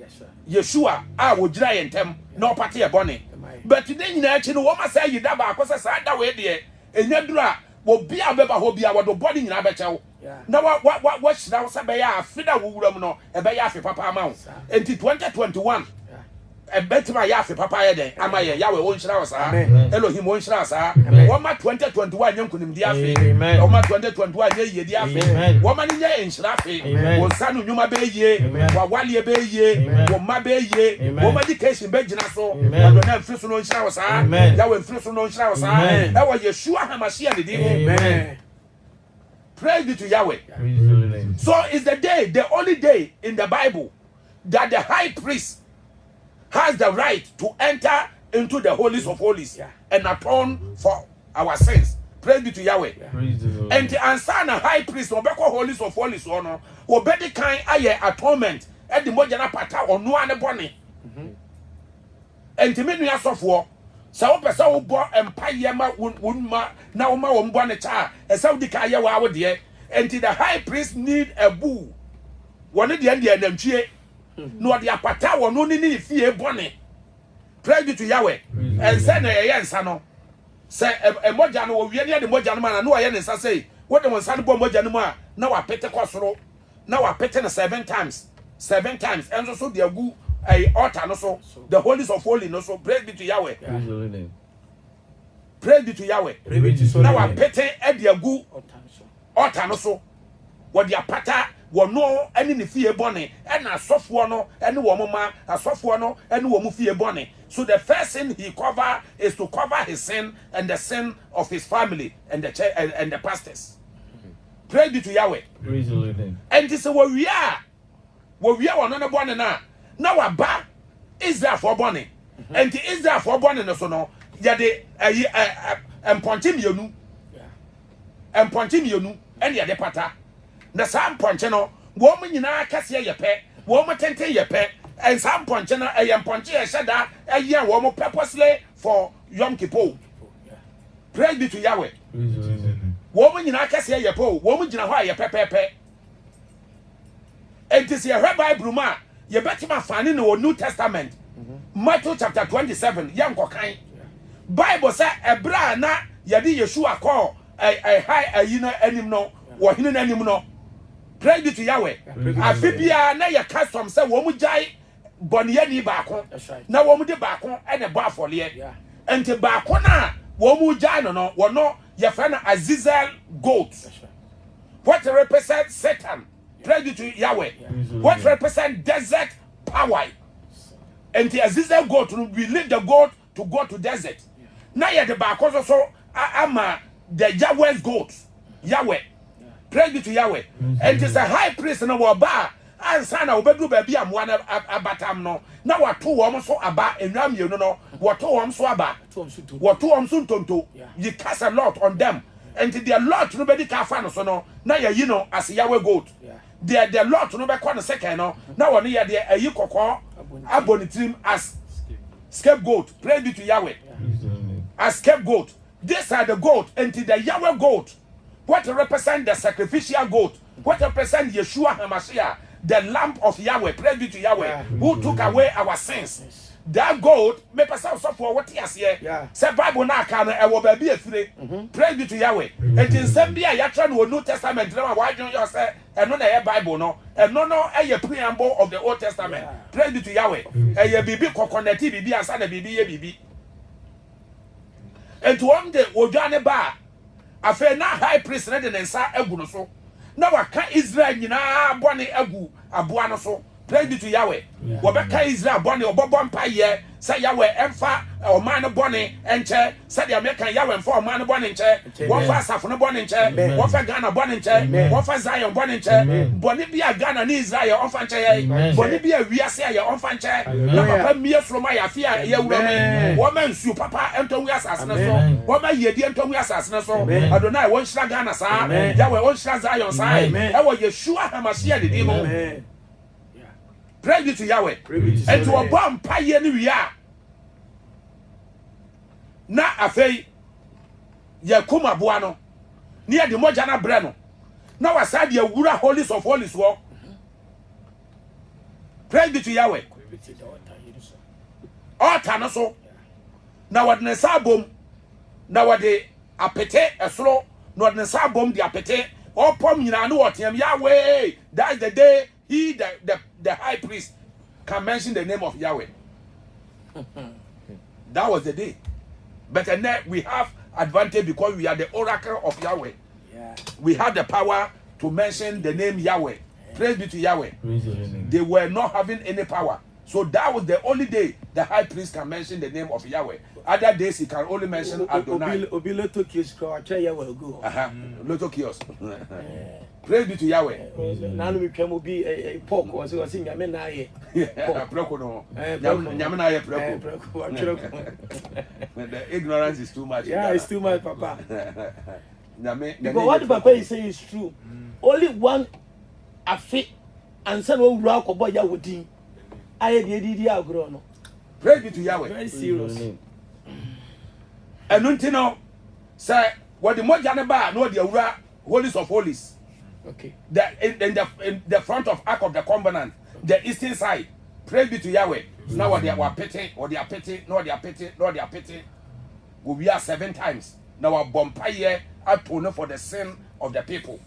Yeshua a wo gira ye ntam na opate ye bone. But today in actually no woman say you daba akose sa da we de enyadura wo bia beba ho bia wo do body nyina be chew na what shira say be ya afida wo wuram no e be ya afi papa ama wo enti 2021 e betima ya afi papa ye den ama ye ya we won shira wo sa Elohim won shira sa wo ma 2021 nyankunim di afi wo ma 2021 ye ye di afi wo ma ni ye nshira afi wo sanu nyuma be ye wa wale be ye wo ma be ye wo ma education be gina so wo do na mfiri so no nshira wo sa ya we mfiri so no nshira wo sa e wo Yeshua Hamashia de di. Amen. Praise be to Yahweh. So it's the day, the only day in the Bible that the high priest has the right to enter into the holies of holies and atone for our sins. Praise be to Yahweh. And the answer high priest obeko holies of holies ono obedi kan aye atonement e di moja na pata onu ane bone. And the menu asofo sa wo pesa wo bo empire ma wonma na wo ma wo mbo ne cha e sa wo di ka ye wa wo de. And the high priest need a bull. One of the Indian namchie no the apata wono ni fie bone. Praise be to Yahweh. And say na ye nsa no. Say e moja no wie ne de moja no ma na ye nsa say what the one san bo moja no ma na wa pete kwasoro na wa pete na 7 times. 7 times. And so the agu a altar no so the holies of holy no so. Praise be to Yahweh. Praise be to Yahweh. Now wa pete e de agu altar no so what the apata wono any ne fie bone and asofo no any wo mama asofo no any wo mu fie bone. So the first thing he cover is to cover his sin and the sin of his family and the church and the pastors. Praise be to Yahweh. Praise the Lord. And this is what we are one on the bone now wa ba Israel for bone and the Israel for bone no so no ya de emponche mienu emponche mienu and ya de pata na sam ponche no wo mu nyina kase ye pe wo mu tente ye pe and sam ponche no ponche ye shada ye wo mu purposely for Yom Kippur. Praise be to Yahweh. Wo mu nyina kase ye pe wo mu gina ho ye pepepe. And this year Bible ma ye betima fani no New Testament. Matthew chapter 27 yam kokan. Bible say ebra na ye di Yeshua call high yina enim no wo hinu na enim no. Praise be to Yahweh. Afibia na ye custom say wo mu jai boniye ni baako na wo mu de baako e bo afole enti baako na wo mu jai no wo no ye fa na Azazel goat. What represent Satan. Praise be to Yahweh. What represent desert power. And the Azazel goat we leave the goat to go to desert. Now ye the baako so ama the Yahweh's goat. Yahweh. Praise be to Yahweh. And it's a high priest na wo ba ansa na obedu ba bia mo na abatam no na wato wo so aba enwam ye no wato wo so aba wato wo so ntonto you cast a lot on them and the lot no be di ka fa no so no na ye yi no as Yahweh goat the lot no be kwa no second no na wo no ye de ayi kokko abonitrim as scapegoat. Praise be to Yahweh. As scapegoat. These are the goat and the Yahweh goat. What represent the sacrificial goat? What represent Yeshua Hamashia, the lamb of Yahweh? Praise be to Yahweh, who took away our sins. that gold me person so for what yes here say Bible na aka no e wo ba bi afire praise be to Yahweh and in some bia ya tra no New Testament na wa adwon yo say eno na e Bible no eno no e preamble of the Old Testament praise be to Yahweh e bibi kokonati bibi asa na bibi ye bibi and one day odwane ba afa na high priest na de nsa agu no so na waka Israel nyina bone agu aboa no so praise be to Yahweh wobeka Israel bone obobo mpaye say Yahweh emfa o man bone enche say the American Yahweh emfa o man bone enche wo fa asafo no bone enche wo fa Ghana bone enche wo fa Zion bone enche bone bia Ghana ni Israel on fa enche bone bia wiase ya on fa enche na papa mie from ya fia ya wura me wo man su papa ento wi asase no so wo ma yedi ento wi asase no so Adonai won shira Ghana sa Yahweh won shira Zion sa e wo Yeshua Hamashia de dimo. Praise be to Yahweh. And to a bomb paye ni wiya. Na afei ye kuma boano. Ni de moja na bre no. Na wasade ye wura holies of holies wo. Praise be to Yahweh. Altar no so. Na wad ne sabom. Na wade apete esoro. Na wad ne sabom di apete. Opom nyina no wotem Yahweh. That's the day he the high priest can mention the name of Yahweh. That was the day. But then we have advantage because we are the oracle of Yahweh. Yeah. We have the power to mention the name Yahweh. Praise be to Yahweh. They were not having any power. So that was the only day the high priest can mention the name of Yahweh. Other days he can only mention Adonai. Obi Loto kiosk Yahweh go. Loto kiosk. Praise be to Yahweh. Now we can be pork or so sing Yamen aye. Proko no. Yamen aye proko. The ignorance is too much. Yeah, it's too much, Papa. Because what Papa is saying is true. Only one afi and son will rock or boy Yahweh. I did agro no. Praise be to Yahweh. Very serious. And untino say what the Mojana ba no the ura holies of holies. Okay. In the front of Ark of the Covenant, the eastern side. Praise be to Yahweh. Now what they are petting, or they are petting, no they are petting, no they are petting. We are 7 times. Now our bompire atone for the sin of the people.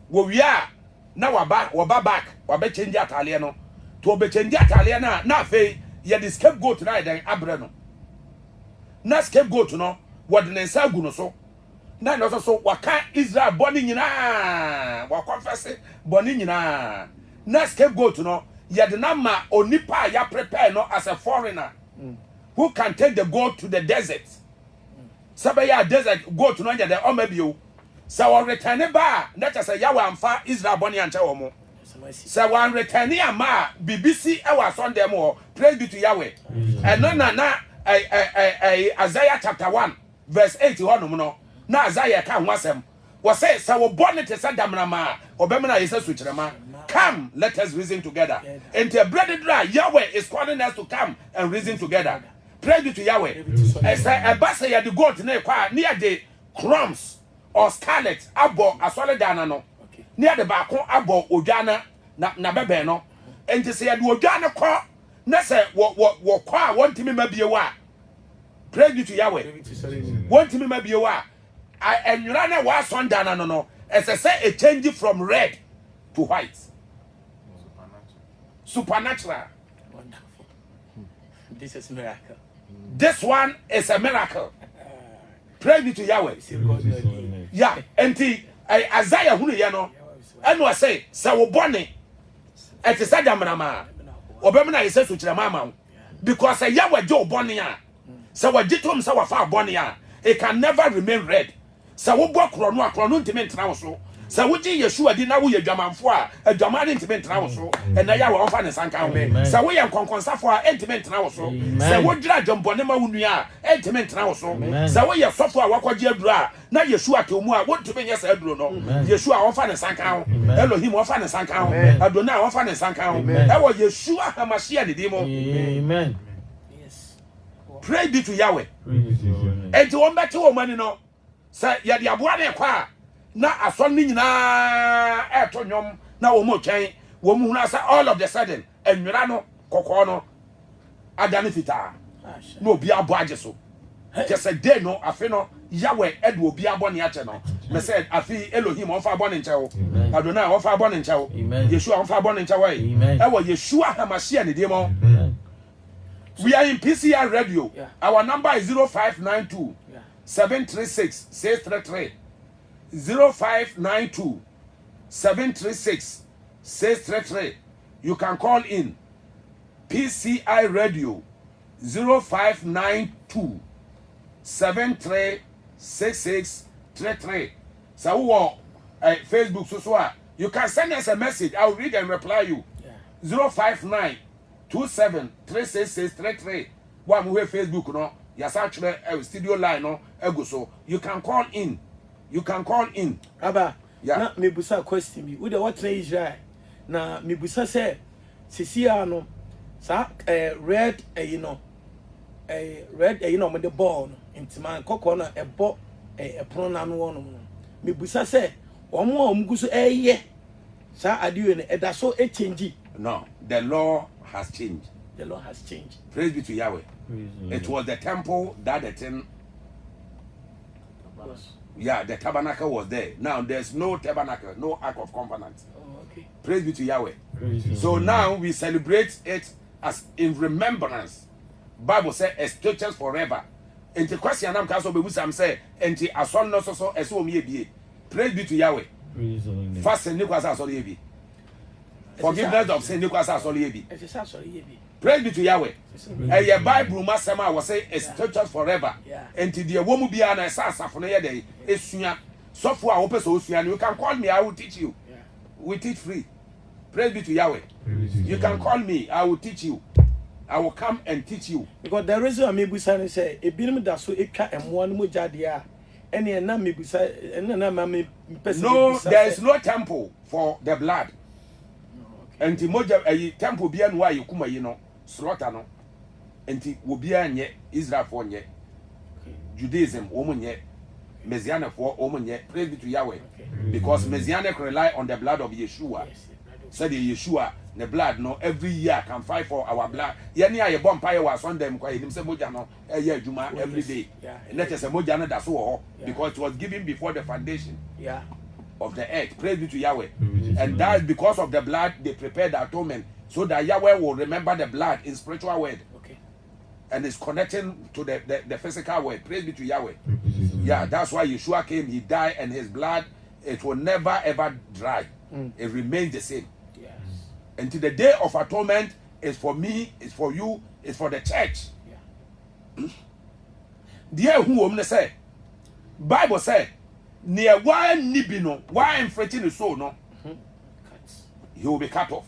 We are now we're back. We change Italiano. To be change Italiana. Na fe ye the scapegoat na then abreno. Na scapegoat no. What the nsa gu no so. Na no so waka Israel boni nyina. Wa confess boni nyina. Na scapegoat no. Ye the na ma onipa ya prepare no as a foreigner. Who can take the goat to the desert. Sabaya desert goat no nya the omabio. So one return ba let us say Yahweh amfa Israel boni anche omo. So one return ma BBC e wa son dem o praise be to Yahweh. And no na Isaiah chapter 1 verse 8 honum no na Isaiah ka ho asem. We say so we boni te say damna ma obemna yesa suchirema. Come, let us reason together. And the bread dry Yahweh is calling us to come and reason together. Praise be to Yahweh. I say a basa ya the goat na kwa near the crumbs or scarlet abo asole dana no near the back abo odwana na bebe no enti se ya de odwana ko na se wo kwa wontimi mabie wa praise be to Yahweh wontimi mabie wa enwura na wa son dana no ese say a change from red to white supernatural. Wonderful. This is miracle. This one is a miracle. Praise be to Yahweh. Yeah, enti Isaiah hunu ye no eno say wo bone eti sadamna ma obemna yesa so kire mama because Yahweh jo bone a se wagitom se wafa bone a it can never remain red. Se wo bo krono akrono ntime ntra wo so se wo gi Yeshua di na wo ye dwamanfo a adwamade ntime ntra wo so ena Yahweh onfa ne sanka ho se wo ye nkonkonsafo a ntime ntra wo so se wo dira dwombone ma wunu a ntime ntra wo so se wo ye sofo a wakwaje aduru a na Yeshua ke mu a wo ntime nya sa aduru no Yeshua onfa ne sanka ho Elohim onfa ne sanka ho Adonai onfa ne sanka ho e wo Yeshua Hamashia ne dimo. Amen. Yes. Praise be to Yahweh. Enti won beti wo mani no say ya de aboa na kwa na aso ni nyina eto nyom na wo mo twen wo mu na say all of the sudden enwira no kokko no adane fita no obi abo age so just a day no afi no Yahweh ed obi abo ne ache no me said afi Elohim on fa abo ne nche wo Adonai on fa abo ne nche wo Yeshua on fa abo ne nche wo e wo Yeshua Hamashia ne demo. We are in PCR radio. Our number is 0592 736 633 0592 736 633. You can call in PCI radio 0592 736633. So Facebook so you can send us a message. I'll read and reply you. 059 27366633. One way Facebook no. Yes, actually studio line no ego so you can call in. You can call in. Aba. Yeah. Na me busa question bi. We dey what say Israel. Na me busa say sisia no sa red you know red you know with the ball no. Intiman kokko na ebo epono na no no. Me busa say omo omgu so sa adiwe ne eda so change. No, the law has changed. The law has changed. Praise be to Yahweh. It was the temple that the thing. Yeah, the tabernacle was there. Now there's no tabernacle, no ark of covenant. Oh, okay. Praise be to Yahweh. So now we celebrate it as in remembrance. Bible says a stretches forever. And the question I'm castle be some say, and the ason no so as be. Praise be to Yahweh. Fast and Nicholas Asoli. Forgiveness of sin Nicholas Asoli. Praise be to Yahweh. And your Bible Masama was say a stretches forever. And the woman be an assassin for the day. It's software open so you can call me, I will teach you. We teach free. Praise be to Yahweh. You can call me, I will teach you. I will come and teach you. Because the reason I may be saying say a binom that so it and one mujadia. Any and me beside and no, there is no temple for the blood. And the moja a temple be and why you kuma you know slaughter no. And the will be Israel for ye. Judaism, woman ye. Messianic for woman ye. Praise be to Yahweh. Because Messianic rely on the blood of Yeshua. Said Yeshua, the blood no every year can fight for our blood. Yani a bomb fire was on them quite himself mojano a year juma every day. And that is a mojana that's all because it was given before the foundation of the earth. Praise be to Yahweh. And that because of the blood they prepared the atonement so that Yahweh will remember the blood in spiritual word. And it's connecting to the physical word. Praise be to Yahweh. Yeah, that's why Yeshua came, he died, and his blood, it will never ever dry. It remains the same. Until the day of atonement is for me, it's for you, it's for the church. Dear who woman say, Bible say, near one nibino, why I'm fretting the soul, no, he will be cut off.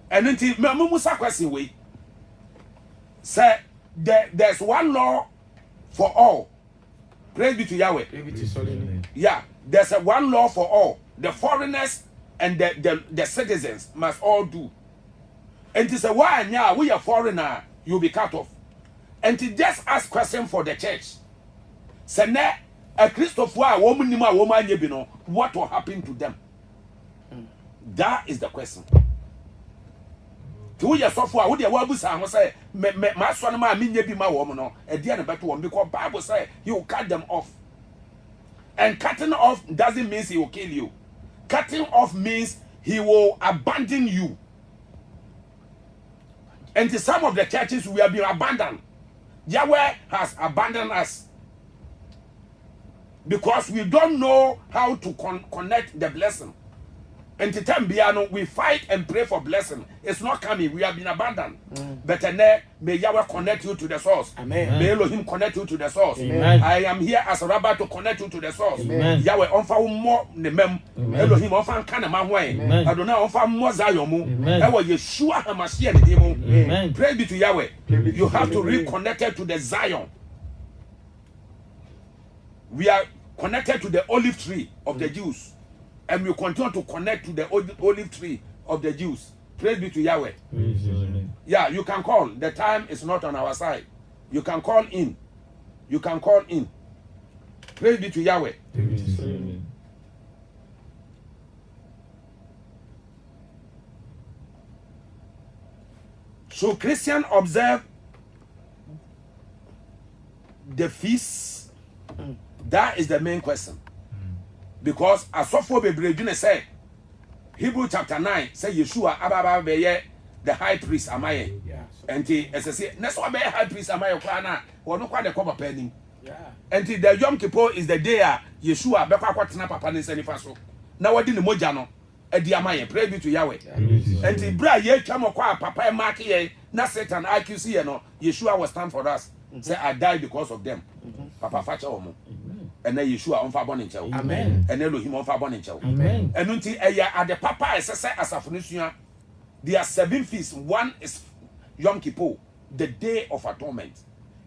And until Mamusa question way, say there's one law for all. Praise be to Yahweh. Yeah, there's a one law for all. The foreigners and the citizens must all do. And to say why now we are foreigner, you'll be cut off. And to just ask question for the church. Say now a Christopher woman what will happen to them? That is the question. To your software, would your wabusa say my son ma be my woman no a dear better one because Bible say he will cut them off. And cutting off doesn't mean he will kill you. Cutting off means he will abandon you. And to some of the churches we have been abandoned. Yahweh has abandoned us. Because we don't know how to connect the blessing. And to time we fight and pray for blessing. It's not coming. We have been abandoned. But may Yahweh connect you to the source. Amen. May Elohim connect you to the source. Amen. I am here as a rabbi to connect you to the source. Amen. Yahweh onfa more ne mem. Elohim onfa kana mahwe. Adonai onfa more Zion mu. Ewa Yeshua Hamashia ne demo. Praise be to Yahweh. You have to reconnect to the Zion. We are connected to the olive tree of the Jews. And we continue to connect to the olive tree of the Jews. Praise be to Yahweh. Yeah, you can call. The time is not on our side. You can call in. You can call in. Praise be to Yahweh. So Christians observe the feast. That is the main question. Because asofo bebrejune say Hebrew chapter 9 say Yeshua ababa be the high priest amaye. And as I say, next one be high priest amaye kwa na wono kwa de kwa papa nim. And the Yom Kippur is the day Yeshua be kwa kwatena papa ne sanifa so. Na wadi ne mogya no edi amaye. Pray be to Yahweh. And bra ye twam kwa papa mark ye na Satan accuse ye no Yeshua will stand for us. Say I died because of them. Papa facha omo. And then Yeshua on fa born nchew. Amen. And Elohim on fa born nchew. Amen. And until at the papa esese asafunisua. There are 7 feasts. One is Yom Kippur, the day of atonement.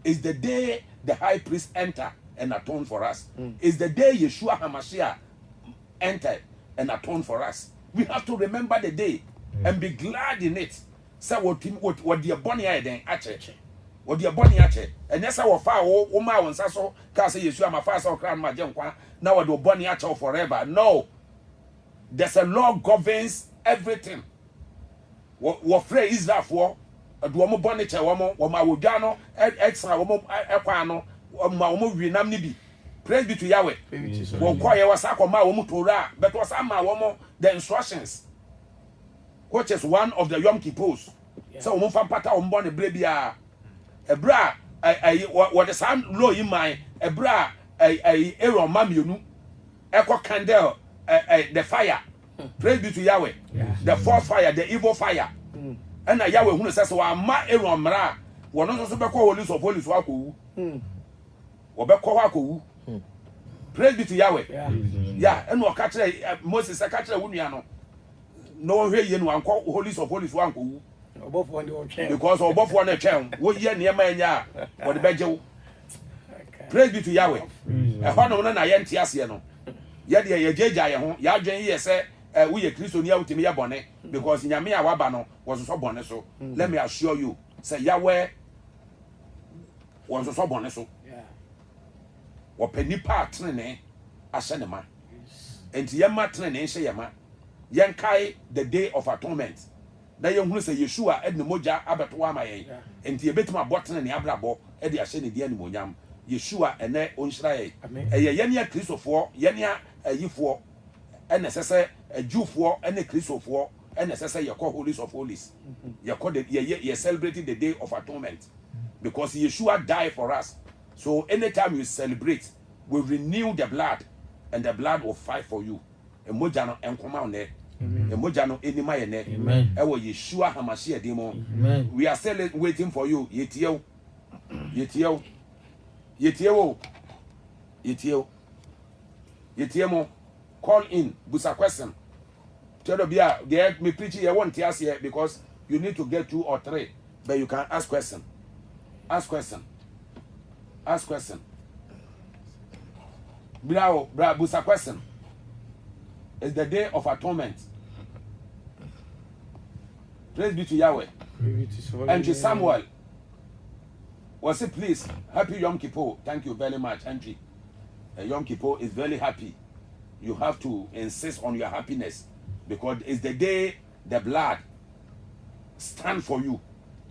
Is the day the high priest enter and atone for us. Is the day Yeshua HaMashiach entered and atone for us. We have to remember the day and be glad in it. Say what the body then ache. What the body ache. And that's our far o ma won saso ka say Yeshua ma fa so kran ma jenkwa na what the body ache forever. No. There's a law governs everything. What free Israel for? Do mo boni che wo ma wodwa no extra wo mo ekwa no ma wo winam ni bi. Praise be to Yahweh. Wo kwa ye wasa kwa ma wo mo tora but was ama wo mo the instructions, which is one of the Yom Kippurs. So wo mo fa pata wo boni bre bia ebra what the sound low in my ebra Aaron mamionu ekwa candle the fire. Praise be to Yahweh. The fourth fire, the evil fire. And Yahweh who says, "Wa ma Aaron mra, wo no so be call police of police wa ko wu. Wo be call wa ko wu." Praise be to Yahweh. Yeah, and wo ka kire Moses ka kire wo nua no. No hwe ye no an call police of police wa ko wu. Obofo ndi o twen. Because obofo na twen, wo ye niam anya wo de beje wo. Praise be to Yahweh. E ho no na ye ntia ase no. Ye de ye jeja ye ho, ya dwen ye se we ye Christo ni awutimi ya bone because nyame a waba no was so bone so. Let me assure you, say Yahweh was so bone so. Yeah. Wo panipa trene ahye ne ma. Enti ye ma trene hye ye ma. Yen kai the day of atonement. Da ye hunu say Yeshua ed ne moja abeto ama yen. Enti ye betima botene ne abrabo e de ahye ne dia ne monyam. Yeshua ene onhira ye. Eye ye ne Kristofo, ye ne ayifo. And necessary a Jew for and a Christo for and necessary you call holies of holies. You call it you're celebrating the day of atonement because Yeshua died for us. So anytime you celebrate, we renew the blood and the blood will fight for you. And Mojano and come on there. And Mojano any my net. Amen. Yeshua HaMashiach demon. Amen. We are still waiting for you. Yetio. Yetio. Yetio. Yetio. Yetio. Call in, busa question. Tell Bia, get me preaching. I won't ask here because you need to get 2 or 3, but you can ask question. Ask question. Ask question. Bra, busa question. It's the day of atonement. Praise be to Yahweh. And to Samuel. Was it please? Happy Yom Kippur. Thank you very much, Andrew. Yom Kippur is very happy. You have to insist on your happiness because it's the day the blood stand for you.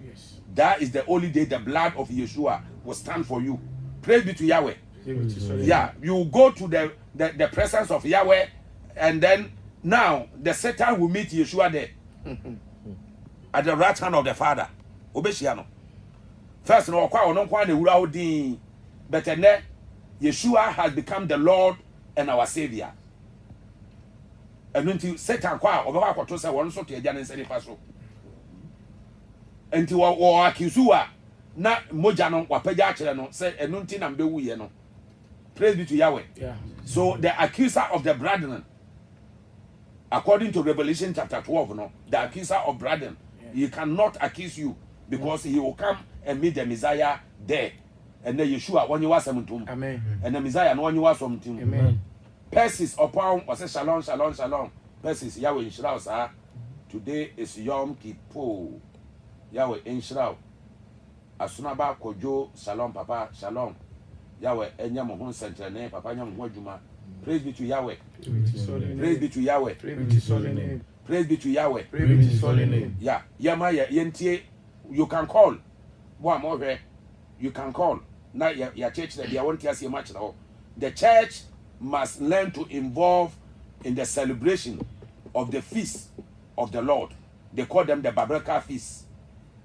Yes. That is the only day the blood of Yeshua will stand for you. Praise be to Yahweh. Yeah, you go to the presence of Yahweh and then now the Satan will meet Yeshua there at the right hand of the Father. Obeshiano. First, no kwa ono kwa ne wura odin, but then Yeshua has become the Lord and our Savior. And until Satan kwa obekwa kwato se won so to agya ne nse nifa so. Enti wo akisuwa na moja no wapagya akere no se enu nti na mbewu ye no. Praise be to Yahweh. Yeah. So the accuser of the brethren, according to Revelation chapter 12, no, the accuser of brethren, he cannot accuse you because he will come and meet the Messiah there. And then Yeshua when you was something. Amen. And the Messiah no when you was something. Amen. Persis upon was say shalom, shalom, shalom. Persis Yahweh in Shirao, sir. Today is Yom Kippur. Yahweh in Shirao. Asunaba kojo shalom papa shalom. Yahweh enya mo ho sentrene papa nya mo adwuma. Praise be to Yahweh. Praise be to Yahweh. Praise be to Yahweh. Praise be to Yahweh. Praise be to Yahweh. Yeah, yama ya yentie you can call. One more, you can call. Now your church that they won't see much now. The church must learn to involve in the celebration of the feast of the Lord. They call them the Baraka feast.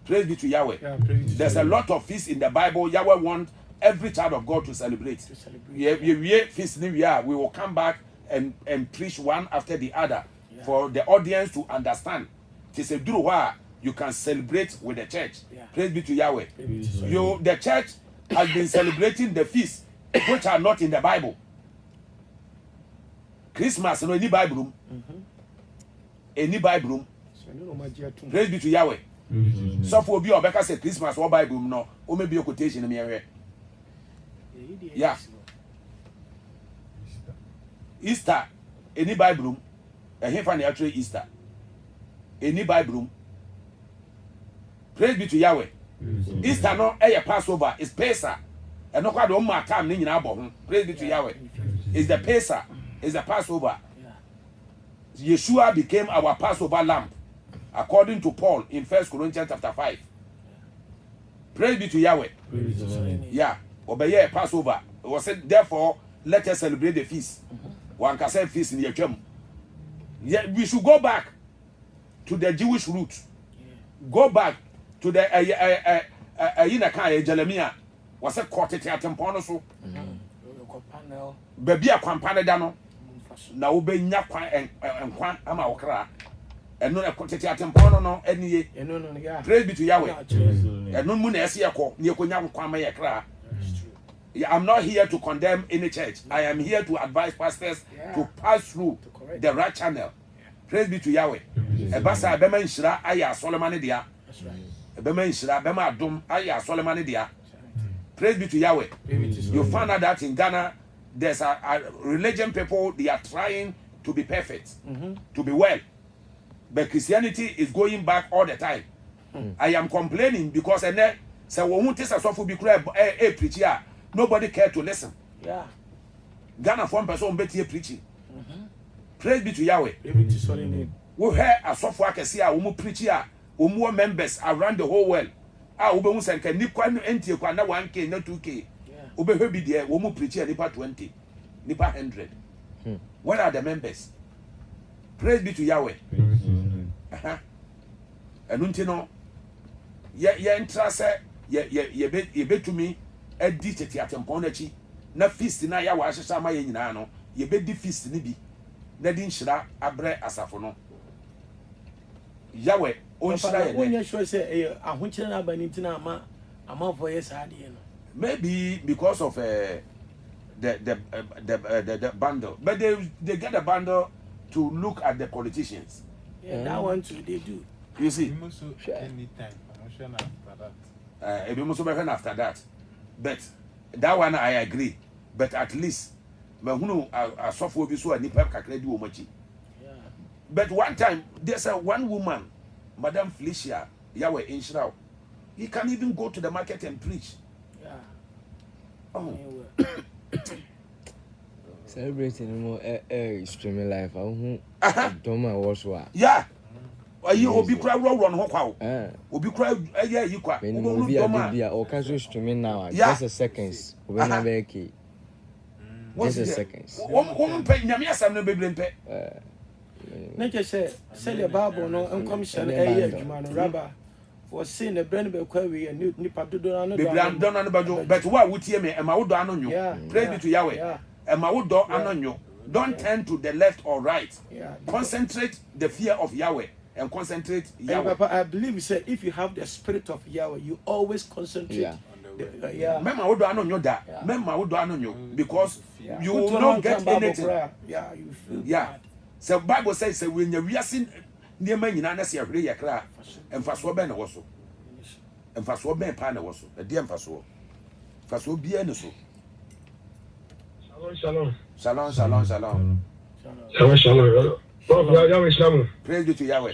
Praise be to Yahweh. Yeah, there's a lot of feasts in the Bible. Yahweh wants every child of God to celebrate. Feast New Year, we will come back and preach one after the other for the audience to understand. It's a duruwa you can celebrate with the church. Praise be to Yahweh. The church has been celebrating the feasts which are not in the Bible. Christmas, no any Bible room. Any Bible room. Praise be to Yahweh. So for be Obeka say Christmas or Bible no, or maybe a quotation in here. Yeah. Easter, any Bible room. And here find actually Easter. Any Bible room. Praise be to Yahweh. Easter no Passover, it's Pesach. And no quite on my time in our praise be to Yahweh. It's the Pesach, it's the Passover. Yeshua became our Passover lamb, according to Paul in 1 Corinthians chapter 5. Praise be to Yahweh. Yeah, obey Passover. It was said, therefore, let us celebrate the feast. One can say feast in the Yechem. Yeah, we should go back to the Jewish roots. Go back to the Jeremiah. Was a quarter tempono so. Baby a kwampane dano. Na ube nyakwa and kwan ama okra. And no a quarter tempono no any. Praise be to Yahweh. And no moon as yako, Yakunyam kwama yakra. I'm not here to condemn any church. I am here to advise pastors to pass through the right channel. Praise be to Yahweh. Ebasa bema nshira aya Solomon dia. Bema nshira bema adom aya Solomon dia. Praise be to Yahweh. You find out that in Ghana there's a religion people, they are trying to be perfect, to be well. But Christianity is going back all the time. I am complaining because say won't test us off be preacher. Nobody care to listen. Yeah. Ghana one person better preaching. Praise be to Yahweh. We hear a software can see our preacher, more members around the whole world. Ube musa nke nipa enti kwa na 1k na 2k. Ube hebi there wo mu preacher nipa 20, nipa 100. What are the members? Praise be to Yahweh. Enunti no ye entra se ye betumi edi tete atempon na chi na feast na ya wa ahyehyɛ ama ye nyina no ye bedi feast ni bi na di nhyira abrɛ asafo no. Yahweh maybe because of the bundle, but they get a bundle to look at the politicians. Yeah, that one too they do. You see, anytime after that, but that one I agree. But at least, but one time there's one woman, Madam Felicia Yahweh in Shrao. He can even go to the market and preach. Yeah. Oh. Celebrating more streaming life. Don't watch what. Yeah. You will be cry run home. Will be cry you cry. When we are or casual streaming now, just a seconds. When I'm back. Just a seconds. Woman pay Yamia Sam no baby. Nature say the Bible no commission man rabba was saying the brand be query and nipa do no but what would hear me and my would anon you. Praise be to Yahweh. And my would do anon you. Don't turn to the left or right. Concentrate the fear of Yahweh and concentrate Yahweh. Papa, I believe you said if you have the spirit of Yahweh, you always concentrate. Remember would anon you that. Remember would anon you because you will not get anything. Yeah, you feel bad. So Bible says say when you are seeing near many na say ahwe ya kra emfaso be na wo so emfaso be pa na wo so e de emfaso faso bia ne so. Shalom. Yahweh shalom. Praise be to Yahweh.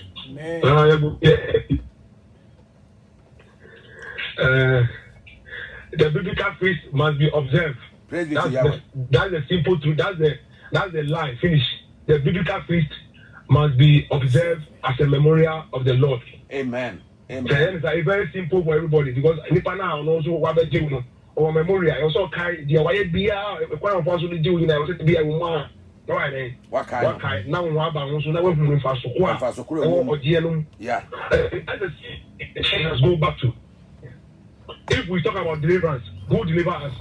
The biblical feast must be observed. Praise be to Yahweh. That's the simple truth. That's the line. Finish. The biblical feast must be observed as a memorial of the Lord. Amen. It's very simple for everybody because nipa now also what be do no or memorial also kai the why bia kwa on so do na so bia wo why then what kai now wo aba so na we hu fa so kwa o die no yeah let's go back to if we talk about deliverance who deliver us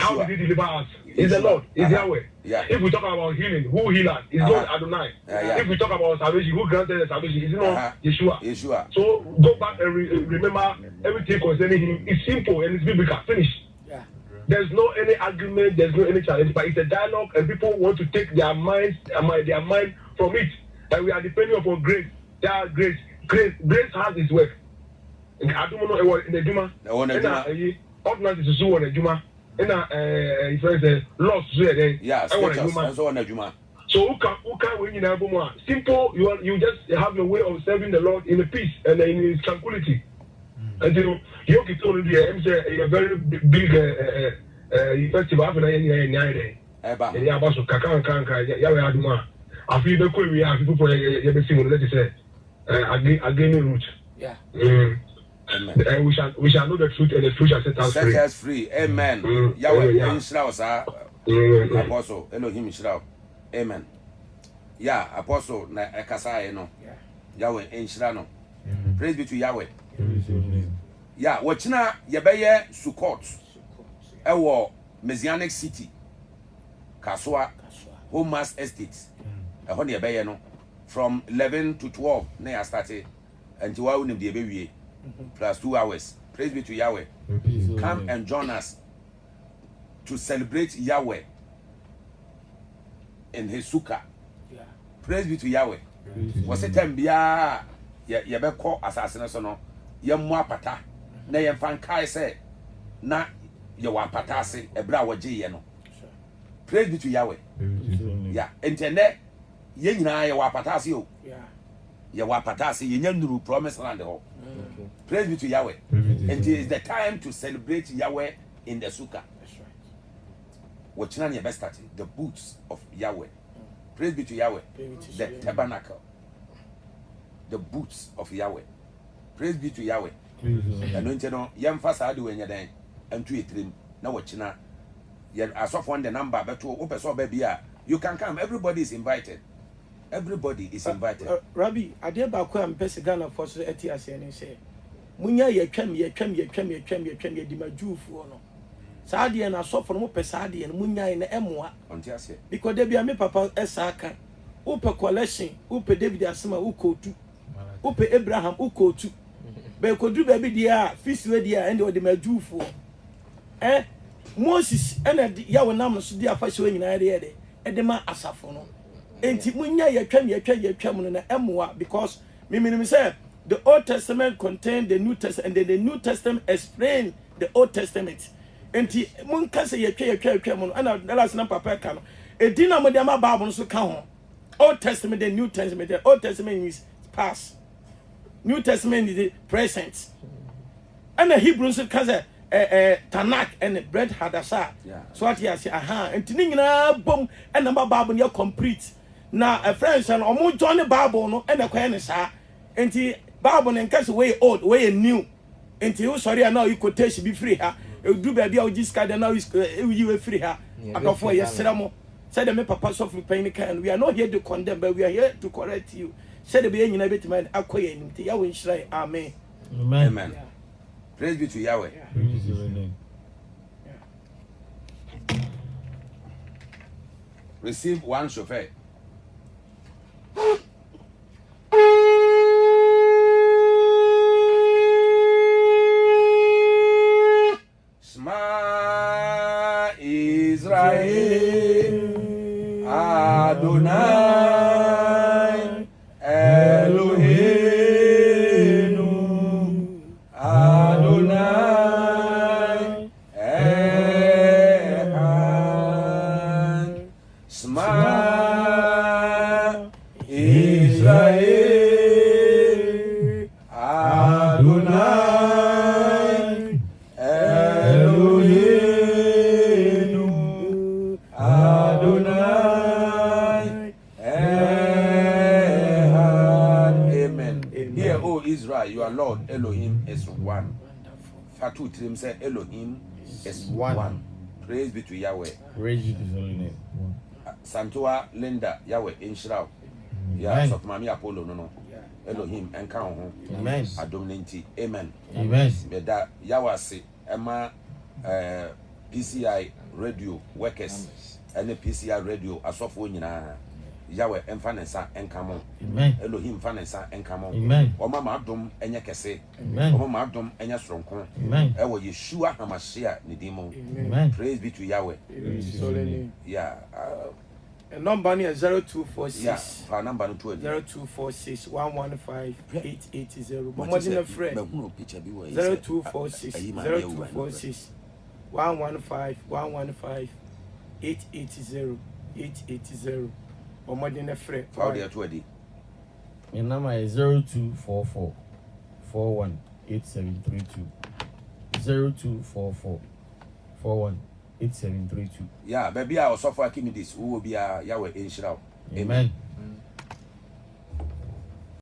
how did he deliver us is the Lord is Yahweh. Yeah. If we talk about healing, who healed us? Is God Adonai. If we talk about salvation, who granted the salvation? Is it not Yeshua? So go back and remember everything concerning him. It's simple and it's biblical. Finish. Yeah. There's no any argument, there's no any challenge, but it's a dialogue and people want to take their mind from it. And we are depending upon grace. That grace has its work. I don't know in the Juma. Ordinance is so on the Juma. And if there's lost there, yeah, so on the Juma. So who can win in Abuma? Simple, you just have your way of serving the Lord in peace and in his tranquility. And you can tell me a very big festival after yeah, about Kakan, Yahweh Aduma. I feel the query we have people for everything, let's say, again route. Yeah. And we shall know the truth, and the truth shall set us free. Set us free. Amen. Yahweh Israel, sir. Apostle Elohim Israel. Amen. Yeah, Apostle na ekasa no. Yahweh Israel no. Praise be to Yahweh. Yeah, wachina yebeye Sukkot. Ewo Messianic City. Kaswa Home Mass Estate. Ehon yebeye no. From 11 to 12 na ya started until wa unim de ebewie. Plus 2 hours. Praise be to Yahweh. Come and join us to celebrate Yahweh in his sukkah. Yeah. Praise be to Yahweh. Was it time bia ye be call asasene so no ye mo apata na ye fan kai say na ye wa apata ase ebra wo ye no. Praise be to Yahweh. Yeah, entende ye nyina ye wa apata ase o. Yeah. Ye wa apata ase ye nyanduru promise land ho. Praise be to Yahweh. And it is the time to celebrate Yahweh in the sukkah. That's right. What's your best starting? The boots of Yahweh. Praise be to Yahweh. The tabernacle. The boots of Yahweh. Praise be to Yahweh. And you know, young fast I do when you're there and to a trim. Now what you know, as of one the number, but to open so baby, you can come. Everybody is invited. Everybody is invited. Rabbi, I did back when Pesagana for the ETS and say, Munya ye chem di maju for no. Sadi and I saw from Pesadi and Munya in the Emwa. Because there be a me papa Esaka, Upe collection, Upe David Asima, Uko tu, Upe Abraham, Uko tu. But could do baby dear, feast with dear, and the maju for. Moses and Yawanam so dear for showing an idea, and the man Asafono. Enti munya ye twam no na emwa because me say the Old Testament contain the New Testament and the New Testament explain the Old Testament. Enti mun kase ye twam no ana last na papa ka no edina mo de ma Bible so ka ho Old Testament the New Testament. The Old Testament is past, New Testament is the present. And the Hebrews kase Tanakh and bread hadasa. So what you say enti ni nyina bom and na Bible ya complete. Na a friends and omo join the Bible no and the kwen sa enti Bible en case way old way new enti you sorry now you quotation be free ha e do baby o jiska de now you free ha akofo yesra mo said the me papa so pain can we are not here to condemn but we are here to correct you said the be nyina betima akoye nti ya won shira amen amen. Yeah. Praise be to Yahweh. Yeah. Praise be to your name. Receive one chauffeur. Shema Israel Adonai Eloheinu Adonai Echad. Shema Israel Adonai Eloheinu Adonai Echad. Amen. Hear, O Israel, you your Lord Elohim is one. Fatu Trim say Elohim is one. Praise be to Yahweh. Praise be to his holy name. Santua Linda Yahweh Inshraw. Yeah, of Mami Apollo no. Elohim enka Amen. Adom nenti. Amen. Amen. Beda Yahweh se Emma PCI radio workers and the PCI radio asofo nyina. Yahweh emfanesa enkamo. Amen. Elohim fanesa enkamo. Amen. Oma madom enye kese. Amen. Oma madom enye sronko. Amen. Ewo Yeshua Hamashia nidimo. Amen. Praise be to Yahweh. Yeah. Number is 0246. Yeah. For number 0246 115 880. But more than a friend. 0246 0246 115 880. Or more than a friend. How they are 20. My number is 0244 418732. 0244 418732. Yeah, baby, I also for this. Who will be a Yahweh in Shroud. Amen.